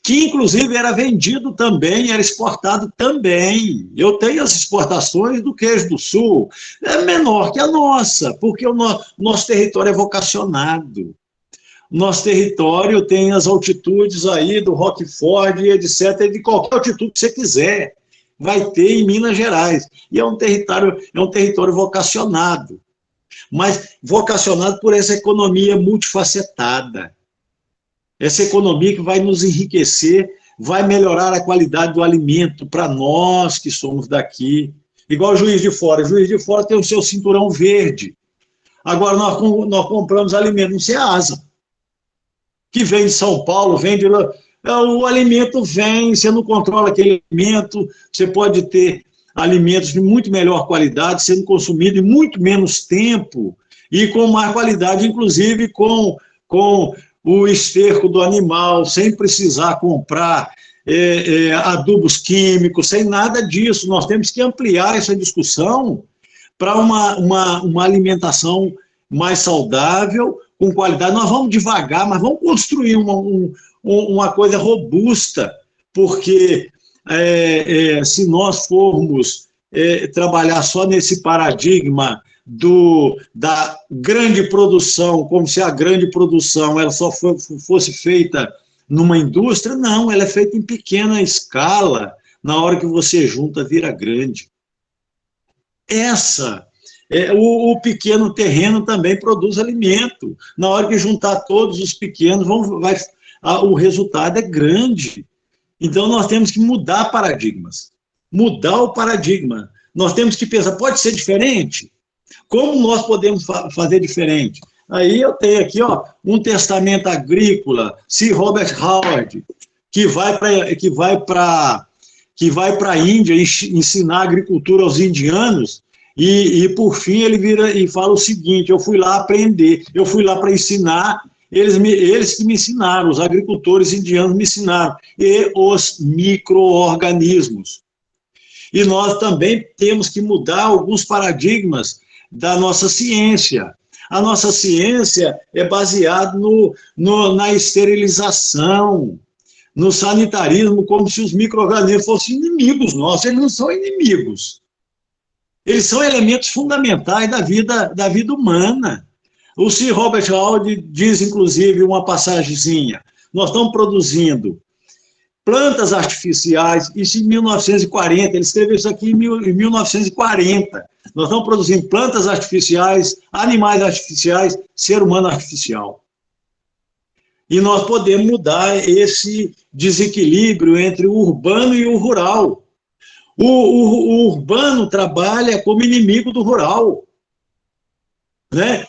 que inclusive era vendido também, era exportado também. Eu tenho as exportações do queijo do Sul, é menor que a nossa, porque o nosso território é vocacionado. Nosso território tem as altitudes aí do Roquefort, etc., de qualquer altitude que você quiser, vai ter em Minas Gerais. E é um território vocacionado, mas vocacionado por essa economia multifacetada. Essa economia que vai nos enriquecer, vai melhorar a qualidade do alimento para nós que somos daqui. Igual Juiz de Fora. Juiz de Fora tem o seu cinturão verde. Agora nós compramos alimento no Ceasa, que vem de São Paulo, vem de lá. O alimento vem, você não controla aquele alimento, você pode ter alimentos de muito melhor qualidade, sendo consumido em muito menos tempo e com mais qualidade, inclusive com o esterco do animal, sem precisar comprar adubos químicos, sem nada disso. Nós temos que ampliar essa discussão para uma alimentação mais saudável, com qualidade. Nós vamos devagar, mas vamos construir uma coisa robusta, porque se nós formos trabalhar só nesse paradigma da grande produção, como se a grande produção ela só fosse feita numa indústria, não, ela é feita em pequena escala, na hora que você junta, vira grande. O pequeno terreno também produz alimento, na hora que juntar todos os pequenos, o resultado é grande. Então, nós temos que mudar paradigmas, mudar o paradigma. Nós temos que pensar, pode ser diferente? Como nós podemos fazer diferente? Aí eu tenho aqui um testamento agrícola, Sir Robert Howard, que vai para a Índia ensinar agricultura aos indianos, e por fim ele vira e fala o seguinte: eu fui lá aprender, eu fui lá para ensinar, eles que me ensinaram, os agricultores indianos me ensinaram, e os micro-organismos. E nós também temos que mudar alguns paradigmas da nossa ciência. A nossa ciência é baseada na esterilização, no sanitarismo, como se os micro-organismos fossem inimigos nossos. Eles não são inimigos. Eles são elementos fundamentais da vida humana. O Sir Robert Howard diz, inclusive, uma passagenzinha: nós estamos produzindo plantas artificiais, isso em 1940, ele escreveu isso aqui em 1940. Nós estamos produzindo plantas artificiais, animais artificiais, ser humano artificial. E nós podemos mudar esse desequilíbrio entre o urbano e o rural. O urbano trabalha como inimigo do rural, né?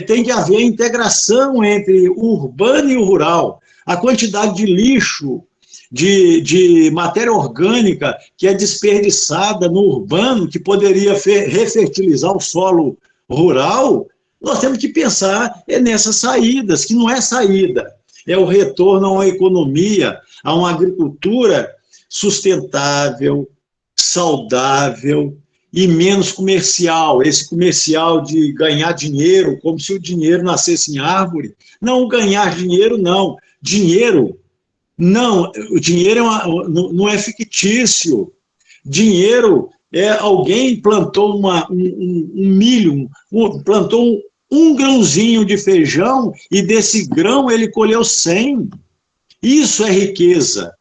Tem que haver integração entre o urbano e o rural. A quantidade de lixo, de matéria orgânica que é desperdiçada no urbano, que poderia refertilizar o solo rural, nós temos que pensar nessas saídas, que não é saída, é o retorno a uma economia, a uma agricultura sustentável, saudável e menos comercial. Esse comercial de ganhar dinheiro, como se o dinheiro nascesse em árvore. Não, ganhar dinheiro não. Dinheiro, não, o dinheiro não é fictício. Dinheiro é alguém plantou um milho, plantou um grãozinho de feijão e desse grão ele colheu 100. Isso é riqueza.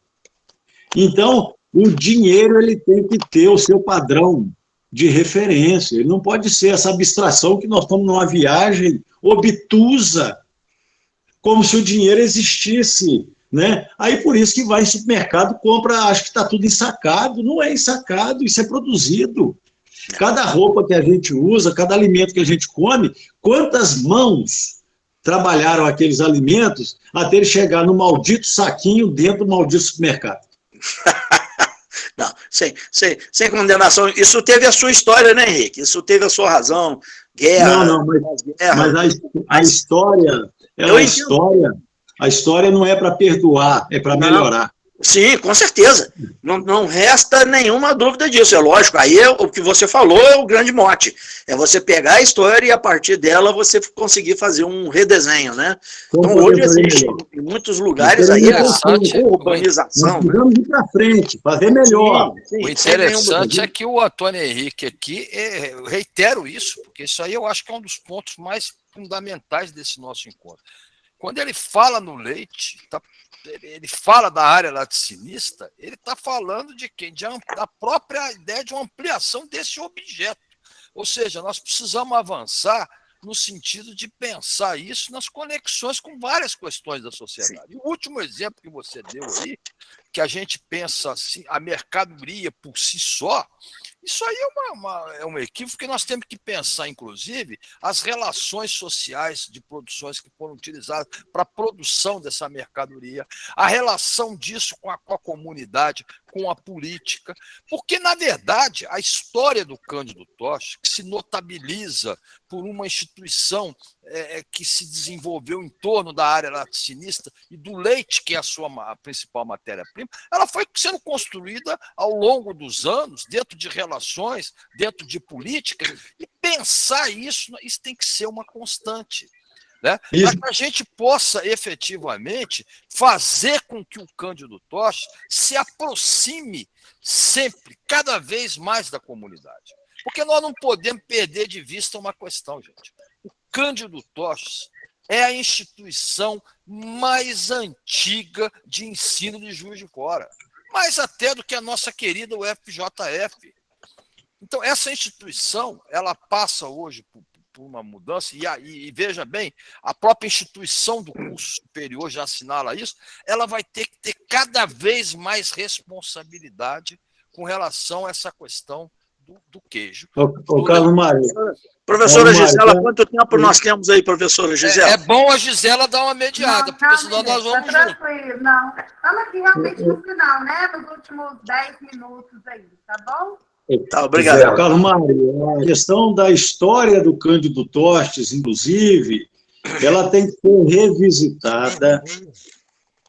Então, o dinheiro ele tem que ter o seu padrão de referência. Ele não pode ser essa abstração que nós estamos numa viagem obtusa, como se o dinheiro existisse, né? Aí por isso que vai em supermercado, compra, acha que está tudo ensacado. Não é ensacado, isso é produzido. Cada roupa que a gente usa, cada alimento que a gente come, quantas mãos trabalharam aqueles alimentos até ele chegar no maldito saquinho dentro do maldito supermercado. Não, sem condenação. Isso teve a sua história, né, Henrique? Isso teve a sua razão. Guerra. Não, mas a história, a história não é para perdoar, é para melhorar. Sim, com certeza. Não resta nenhuma dúvida disso, é lógico. Aí o que você falou é o grande mote. É você pegar a história e, a partir dela, você conseguir fazer um redesenho, né? Então, hoje existe em muitos lugares aí a urbanização. Nós precisamos ir para frente, fazer melhor. O interessante é que o Antônio Henrique aqui, eu reitero isso, porque isso aí eu acho que é um dos pontos mais fundamentais desse nosso encontro. Quando ele fala no leite, ele fala da área laticinista, ele está falando de quem? Da própria ideia de uma ampliação desse objeto. Ou seja, nós precisamos avançar no sentido de pensar isso nas conexões com várias questões da sociedade. E o último exemplo que você deu aí, que a gente pensa assim, a mercadoria por si só, isso aí é um equívoco que nós temos que pensar, inclusive, as relações sociais de produções que foram utilizadas para a produção dessa mercadoria, a relação disso com a comunidade, com a política, porque, na verdade, a história do Cândido Toches, que se notabiliza por uma instituição que se desenvolveu em torno da área laticinista e do leite, que é a sua principal matéria-prima, ela foi sendo construída ao longo dos anos, dentro de relações, dentro de políticas, e pensar isso tem que ser uma constante. Né? Para que a gente possa efetivamente fazer com que o Cândido Toches se aproxime sempre, cada vez mais da comunidade. Porque nós não podemos perder de vista uma questão, gente. O Cândido Toches é a instituição mais antiga de ensino de Juiz de Fora, mais até do que a nossa querida UFJF. Então, essa instituição, ela passa hoje por uma mudança, e veja bem, a própria instituição do curso superior já assinala isso, ela vai ter que ter cada vez mais responsabilidade com relação a essa questão do queijo. Ô, Carlos Mário. Professora Gisela, quanto tempo nós temos aí, professora Gisela? É bom a Gisela dar uma mediada, não, porque senão nós vamos juntos. Não, estamos aqui realmente no final, né? Nos últimos 10 minutos aí, tá bom? Tá, obrigado. Carlos Mário, a questão da história do Cândido Toches, inclusive, ela tem que ser revisitada.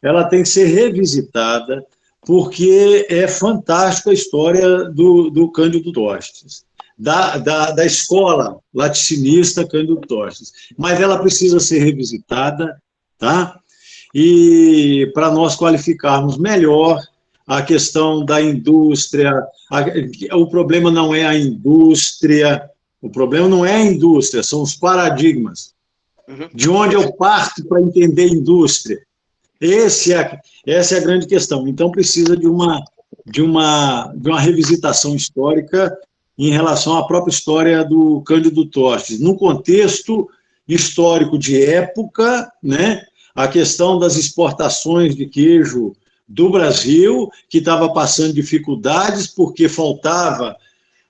Ela tem que ser revisitada, porque é fantástica a história do Cândido Toches, da escola laticinista Cândido Toches. Mas ela precisa ser revisitada, tá? E para nós qualificarmos melhor a questão da indústria, o problema não é a indústria, são os paradigmas. De onde eu parto para entender indústria? Essa é a grande questão. Então, precisa de uma revisitação histórica em relação à própria história do Cândido Toches. No contexto histórico de época, né, a questão das exportações de queijo do Brasil, que estava passando dificuldades porque faltava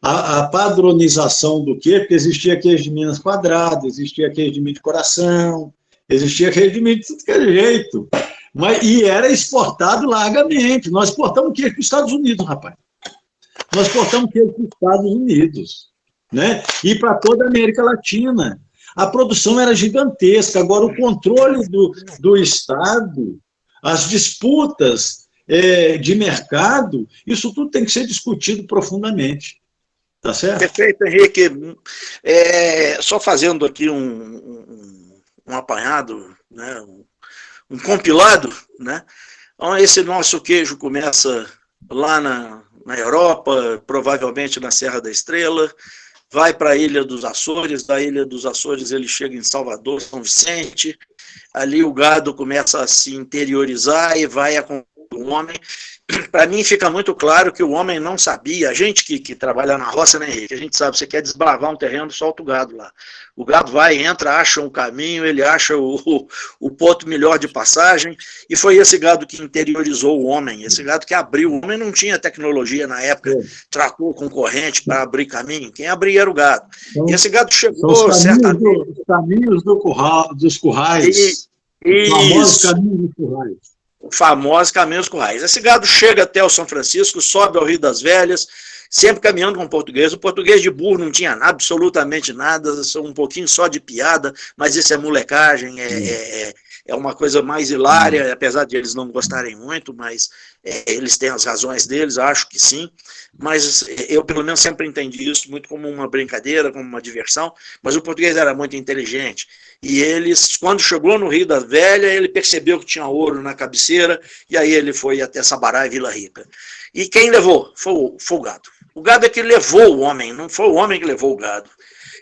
a padronização do queijo, porque existia queijo de Minas quadrado, existia queijo de milho de coração, existia queijo de milho de tudo que era jeito. E era exportado largamente. Nós exportamos queijo para os Estados Unidos, rapaz. Nós exportamos queijo para os Estados Unidos, né? E para toda a América Latina. A produção era gigantesca. Agora, o controle do Estado, as disputas de mercado, isso tudo tem que ser discutido profundamente. Tá certo? Perfeito, Henrique. Só fazendo aqui um apanhado, né? Um compilado, né? Então, esse nosso queijo começa lá na Europa, provavelmente na Serra da Estrela, vai para a Ilha dos Açores, da Ilha dos Açores ele chega em Salvador, São Vicente, ali o gado começa a se interiorizar e vai acompanhar o homem. Para mim fica muito claro que o homem não sabia, a gente que trabalha na roça, né, Henrique? A gente sabe, você quer desbravar um terreno, solta o gado lá. O gado vai, entra, acha um caminho, ele acha o ponto melhor de passagem, e foi esse gado que interiorizou o homem, esse gado que abriu. O homem não tinha tecnologia na época, trator com corrente para abrir caminho, quem abria era o gado. E esse gado chegou certamente... Os caminhos dos currais, os famosos caminhos dos currais. O famoso Caminho dos Currais. Esse gado chega até o São Francisco, sobe ao Rio das Velhas, sempre caminhando com o português. O português de burro não tinha absolutamente nada, um pouquinho só de piada, mas isso é molecagem, é uma coisa mais hilária, apesar de eles não gostarem muito, mas eles têm as razões deles, acho que sim, mas eu pelo menos sempre entendi isso muito como uma brincadeira, como uma diversão, mas o português era muito inteligente, e eles, quando chegou no Rio da Velha, ele percebeu que tinha ouro na cabeceira, e aí ele foi até Sabará e Vila Rica. E quem levou? Foi o gado. O gado é que levou o homem, não foi o homem que levou o gado.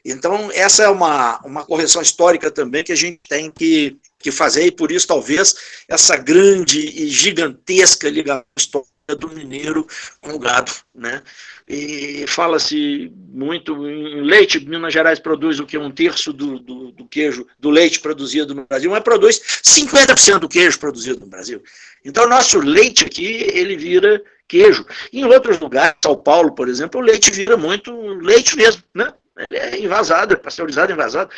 Então, essa é uma correção histórica também que a gente tem que fazer, e por isso, talvez, essa grande e gigantesca ligação histórica do mineiro com o gado, né? E fala-se muito em leite. Minas Gerais produz o que? 1/3 do queijo, do leite produzido no Brasil, mas produz 50% do queijo produzido no Brasil. Então, nosso leite aqui, ele vira queijo. Em outros lugares, São Paulo, por exemplo, o leite vira muito leite mesmo, né? Ele é envasado, é pasteurizado, envasado.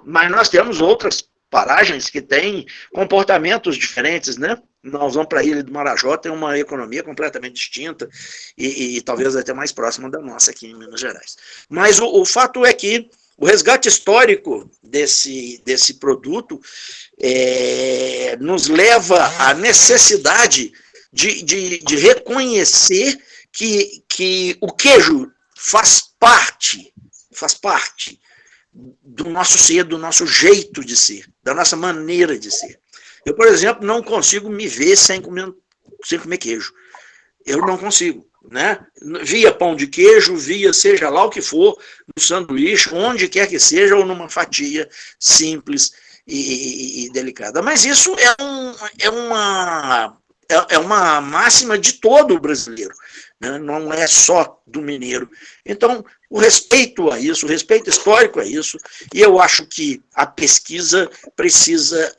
Mas nós temos outras paragens que têm comportamentos diferentes, né? Nós vamos para a Ilha do Marajó, tem uma economia completamente distinta e talvez até mais próxima da nossa aqui em Minas Gerais. Mas o fato é que o resgate histórico desse produto nos leva à necessidade de reconhecer que o queijo faz parte do nosso ser, do nosso jeito de ser, da nossa maneira de ser. Eu, por exemplo, não consigo me ver sem comer queijo. Eu não consigo, né? Via pão de queijo, via seja lá o que for, no sanduíche, onde quer que seja, ou numa fatia simples e delicada. Mas isso é uma máxima de todo o brasileiro, né? Não é só do mineiro. Então, o respeito a isso, o respeito histórico a isso, e eu acho que a pesquisa precisa,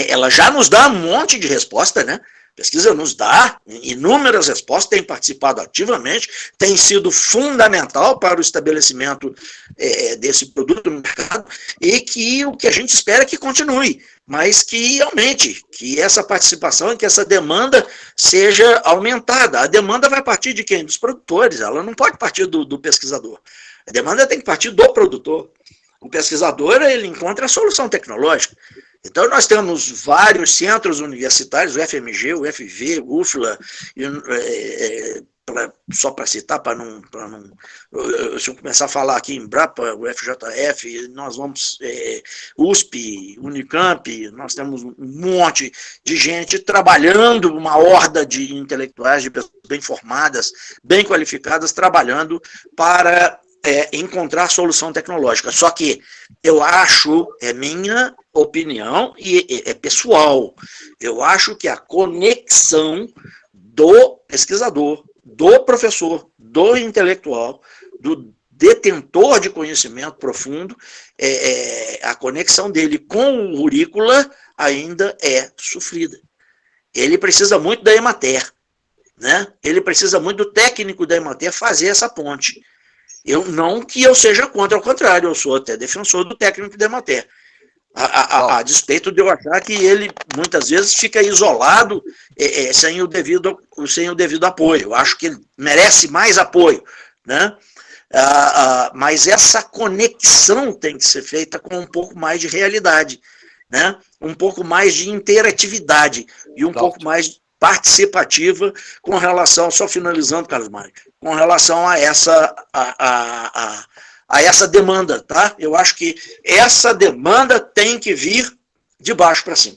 ela já nos dá um monte de resposta, né? A pesquisa nos dá inúmeras respostas, tem participado ativamente, tem sido fundamental para o estabelecimento desse produto no mercado, e que o que a gente espera é que continue, mas que aumente, que essa participação e que essa demanda seja aumentada. A demanda vai partir de quem? Dos produtores, ela não pode partir do pesquisador. A demanda tem que partir do produtor. O pesquisador, ele encontra a solução tecnológica. Então, nós temos vários centros universitários, o FMG, o FV, o UFLA, só para citar, se eu começar a falar aqui em Embrapa, o FJF, nós vamos, USP, Unicamp, nós temos um monte de gente trabalhando, uma horda de intelectuais, de pessoas bem formadas, bem qualificadas, trabalhando para encontrar solução tecnológica. Só que eu acho, é minha opinião e é pessoal, eu acho que a conexão do pesquisador, do professor, do intelectual, do detentor de conhecimento profundo, a conexão dele com o Rurícola ainda é sofrida. Ele precisa muito da Emater, né? Ele precisa muito do técnico da Emater fazer essa ponte. Não que eu seja contra, ao contrário, eu sou até defensor do técnico da Emater. A despeito de eu achar que ele, muitas vezes, fica isolado sem o devido apoio. Eu acho que ele merece mais apoio, né? Mas essa conexão tem que ser feita com um pouco mais de realidade, né? Um pouco mais de interatividade e um pouco mais participativa com relação, só finalizando, Carlos Mário, com relação a essa demanda, tá? Eu acho que essa demanda tem que vir de baixo para cima.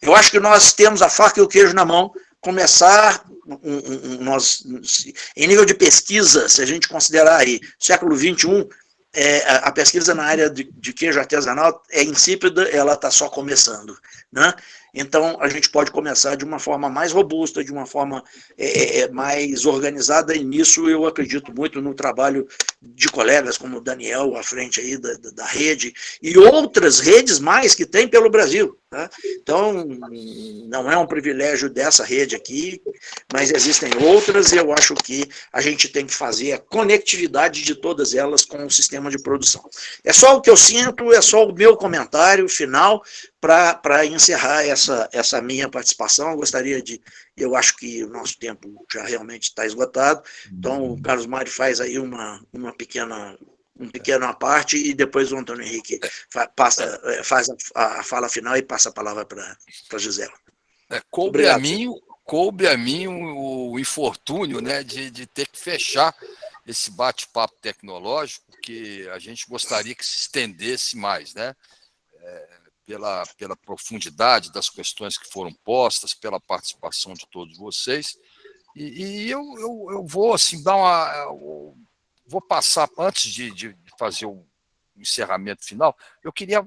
Eu acho que nós temos a faca e o queijo na mão, começar, em nível de pesquisa, se a gente considerar aí, século XXI, a pesquisa na área de queijo artesanal é insípida, ela está só começando, né? Então, a gente pode começar de uma forma mais robusta, de uma forma mais organizada, e nisso eu acredito muito no trabalho de colegas como o Daniel, à frente aí da rede, e outras redes mais que tem pelo Brasil. Tá? Então, não é um privilégio dessa rede aqui, mas existem outras, e eu acho que a gente tem que fazer a conectividade de todas elas com o sistema de produção. É só o que eu sinto, é só o meu comentário final, para encerrar essa minha participação, eu acho que o nosso tempo já realmente está esgotado, então o Carlos Mário faz aí uma pequena parte e depois o Antônio Henrique faz a fala final e passa a palavra para a Gisela. Coube a mim o infortúnio, né, de ter que fechar esse bate-papo tecnológico, que a gente gostaria que se estendesse mais, né? Pela profundidade das questões que foram postas, pela participação de todos vocês. E eu vou assim, vou passar, antes de fazer o encerramento final, eu queria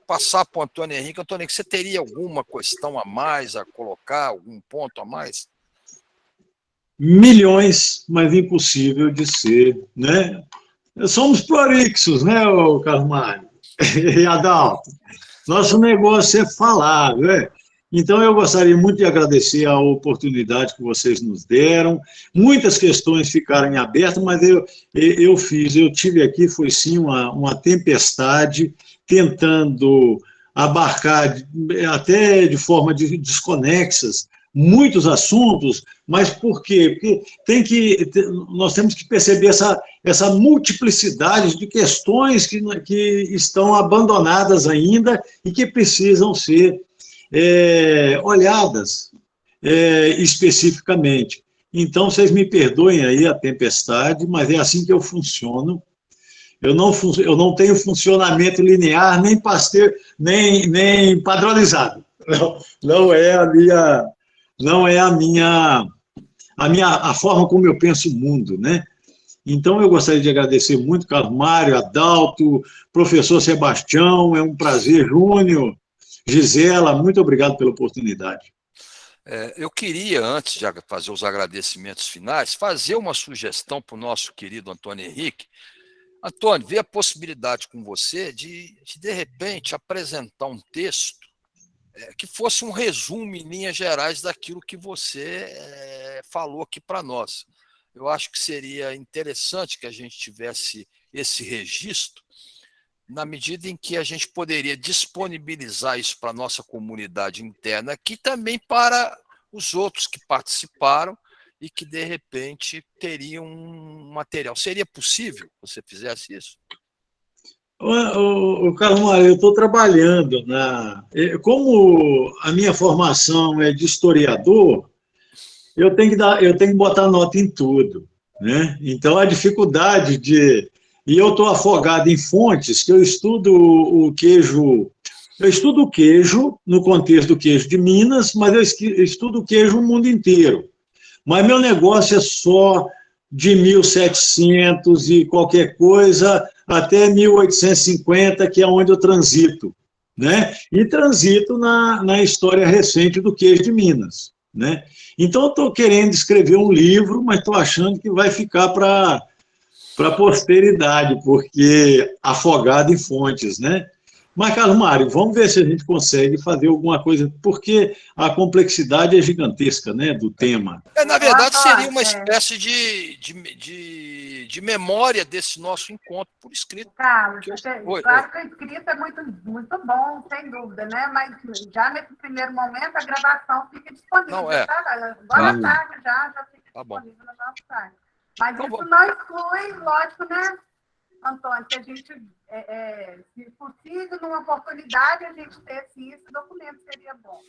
passar para o Antônio Henrique. Antônio Henrique, você teria alguma questão a mais a colocar, algum ponto a mais? Milhões, mas impossível de ser, né? Somos prolixos, né, Carlos Mário e Adalto? Nosso negócio é falar, né? Então, eu gostaria muito de agradecer a oportunidade que vocês nos deram. Muitas questões ficaram em aberto, mas eu tive aqui, foi sim uma tempestade, tentando abarcar, até de forma desconexas, muitos assuntos, mas por quê? Porque nós temos que perceber essa multiplicidade de questões que estão abandonadas ainda e que precisam ser olhadas especificamente. Então, vocês me perdoem aí a tempestade, mas é assim que eu funciono. Eu não tenho funcionamento linear, nem padronizado. Não é a forma como eu penso o mundo, né? Então, eu gostaria de agradecer muito, Carlos Mário, Adalto, professor Sebastião, é um prazer, Júnior, Gisela, muito obrigado pela oportunidade. Eu queria, antes de fazer os agradecimentos finais, fazer uma sugestão para o nosso querido Antônio Henrique. Antônio, ver a possibilidade com você de repente, apresentar um texto que fosse um resumo em linhas gerais daquilo que você falou aqui para nós. Eu acho que seria interessante que a gente tivesse esse registro, na medida em que a gente poderia disponibilizar isso para a nossa comunidade interna aqui, também para os outros que participaram e que, de repente, teriam um material. Seria possível que você fizesse isso? O Carlos Mário, eu estou trabalhando como a minha formação é de historiador, eu tenho que botar nota em tudo, né? Então, a dificuldade e eu estou afogado em fontes, que eu estudo o queijo no contexto do queijo de Minas, mas eu estudo o queijo no mundo inteiro. Mas meu negócio é só de 1700 e qualquer coisa até 1850, que é onde eu transito, né? E transito na história recente do queijo de Minas, né? Então, eu estou querendo escrever um livro, mas estou achando que vai ficar para a posteridade, porque afogado em fontes, né? Mas, Carlos Mário, vamos ver se a gente consegue fazer alguma coisa, porque a complexidade é gigantesca, né, do tema. Na verdade, seria uma espécie de memória desse nosso encontro por escrito. Carlos, claro que a escrita é muito, muito bom, sem dúvida, né? Mas já nesse primeiro momento a gravação fica disponível. Não, Agora à tarde já fica disponível no nosso site. Mas isso não exclui, lógico, né, Antônio, que a gente, se possível, numa oportunidade, a gente ter esse documento seria bom.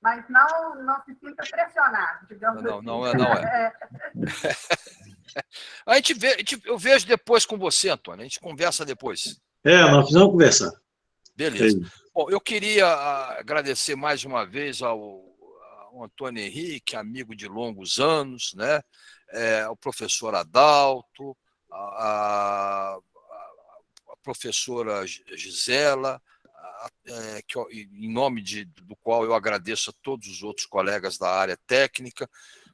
Mas não se sinta pressionado, digamos assim. Não é. Eu vejo depois com você, Antônio. A gente conversa depois. Nós precisamos conversar. Beleza. Bom, eu queria agradecer mais uma vez ao Antônio Henrique, amigo de longos anos, né? Ao professor Adalto, a professora Gisela, em nome do qual eu agradeço a todos os outros colegas da área técnica,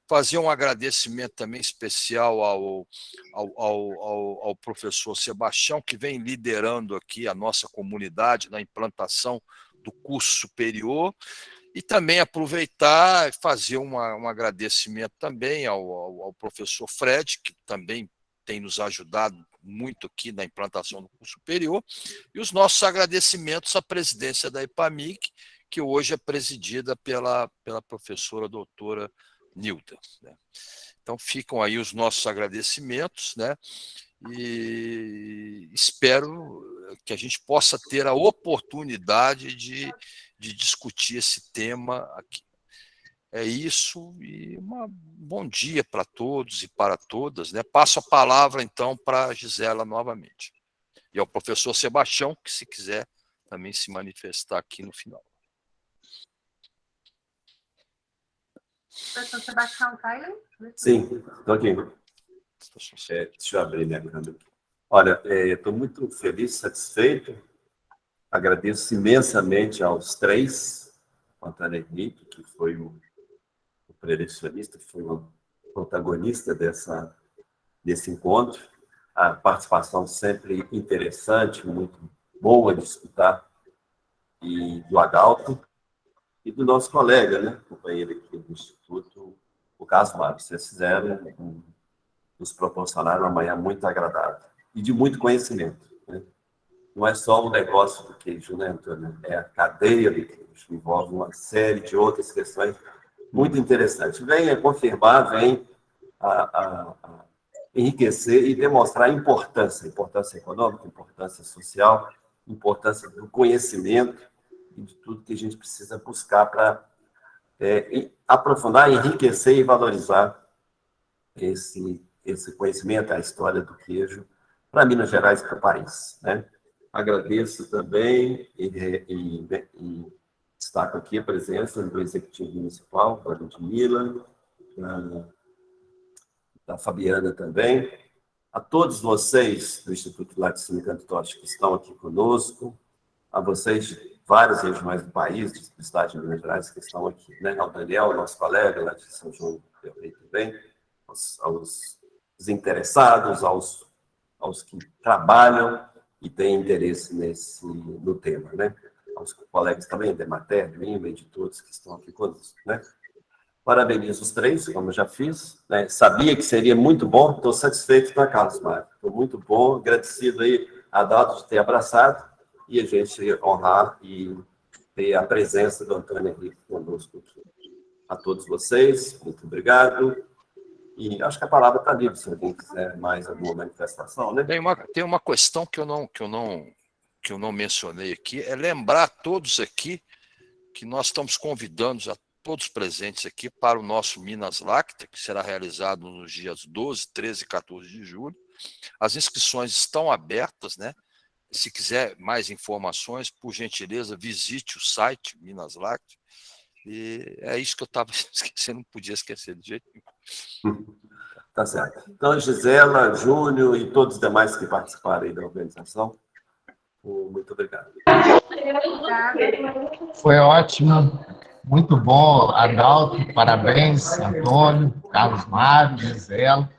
fazer um agradecimento também especial ao professor Sebastião, que vem liderando aqui a nossa comunidade na implantação do curso superior, e também aproveitar e fazer um agradecimento também ao professor Fred, que também tem nos ajudado muito aqui na implantação do curso superior, e os nossos agradecimentos à presidência da EPAMIG, que hoje é presidida pela professora doutora Nilda, né? Então, ficam aí os nossos agradecimentos, né? E espero que a gente possa ter a oportunidade de discutir esse tema aqui. É isso, e um bom dia para todos e para todas, né? Passo a palavra, então, para a Gisela novamente. E ao professor Sebastião, que se quiser também se manifestar aqui no final. Professor Sebastião, tá aí? Sim, estou aqui. Deixa eu abrir minha câmera aqui. Olha, estou muito feliz, satisfeito. Agradeço imensamente aos três, o Antônio Henrique, que foi o prelecionista, que foi o protagonista desse encontro. A participação sempre interessante, muito boa de escutar, e do Adalto, e do nosso colega, né, companheiro aqui do Instituto, o Carlos Mário. Vocês nos proporcionaram uma manhã muito agradável e de muito conhecimento, né? Não é só o negócio do queijo, né, Antônio? É a cadeia do queijo, envolve uma série de outras questões muito interessantes. Vem confirmar, vem a enriquecer e demonstrar a importância econômica, importância social, importância do conhecimento e de tudo que a gente precisa buscar para aprofundar, enriquecer e valorizar esse conhecimento, a história do queijo, para Minas Gerais e para o país, né? Agradeço também e destaco aqui a presença do Executivo Municipal, da Ludmila, da Fabiana também, a todos vocês do Instituto Laticínio Canto Totti que estão aqui conosco, a vocês de várias regiões do país, do estado de Minas Gerais, que estão aqui, né? Ao Daniel, nosso colega lá de São João do Rei também, aos interessados, aos que trabalham e têm interesse no tema, né? Aos colegas também, da Mater, do IMA e de todos que estão aqui conosco, né? Parabenizo os três, como eu já fiz, né? Sabia que seria muito bom, estou satisfeito com a Carlos Mário. Estou muito bom, agradecido aí a Adalto de ter abraçado e a gente honrar e ter a presença do Antônio Henrique conosco aqui. A todos vocês, muito obrigado. E acho que a palavra está livre, se alguém quiser mais alguma manifestação, né? Tem uma questão que eu não mencionei aqui, é lembrar a todos aqui que nós estamos convidando a todos presentes aqui para o nosso Minas Láctea, que será realizado nos dias 12, 13 e 14 de julho. As inscrições estão abertas, né? Se quiser mais informações, por gentileza, visite o site Minas Láctea. E é isso que eu estava esquecendo, não podia esquecer de jeito nenhum. Tá certo. Então, Gisela, Júnior e todos os demais que participaram aí da organização, muito obrigado. Foi ótimo, muito bom, Adalto, parabéns, Antônio, Carlos Mário, Gisela.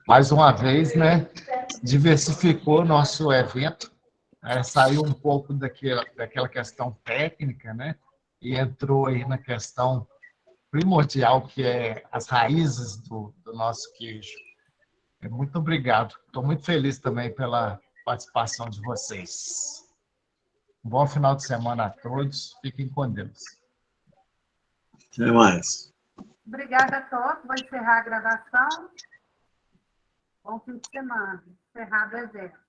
Mais uma vez, né, diversificou nosso evento, saiu um pouco daquela questão técnica, né, e entrou aí na questão primordial, que é as raízes do nosso queijo. Muito obrigado. Estou muito feliz também pela participação de vocês. Um bom final de semana a todos. Fiquem com Deus. Até mais. Obrigada a todos. Vou encerrar a gravação. Bom fim de semana. Encerrado o evento.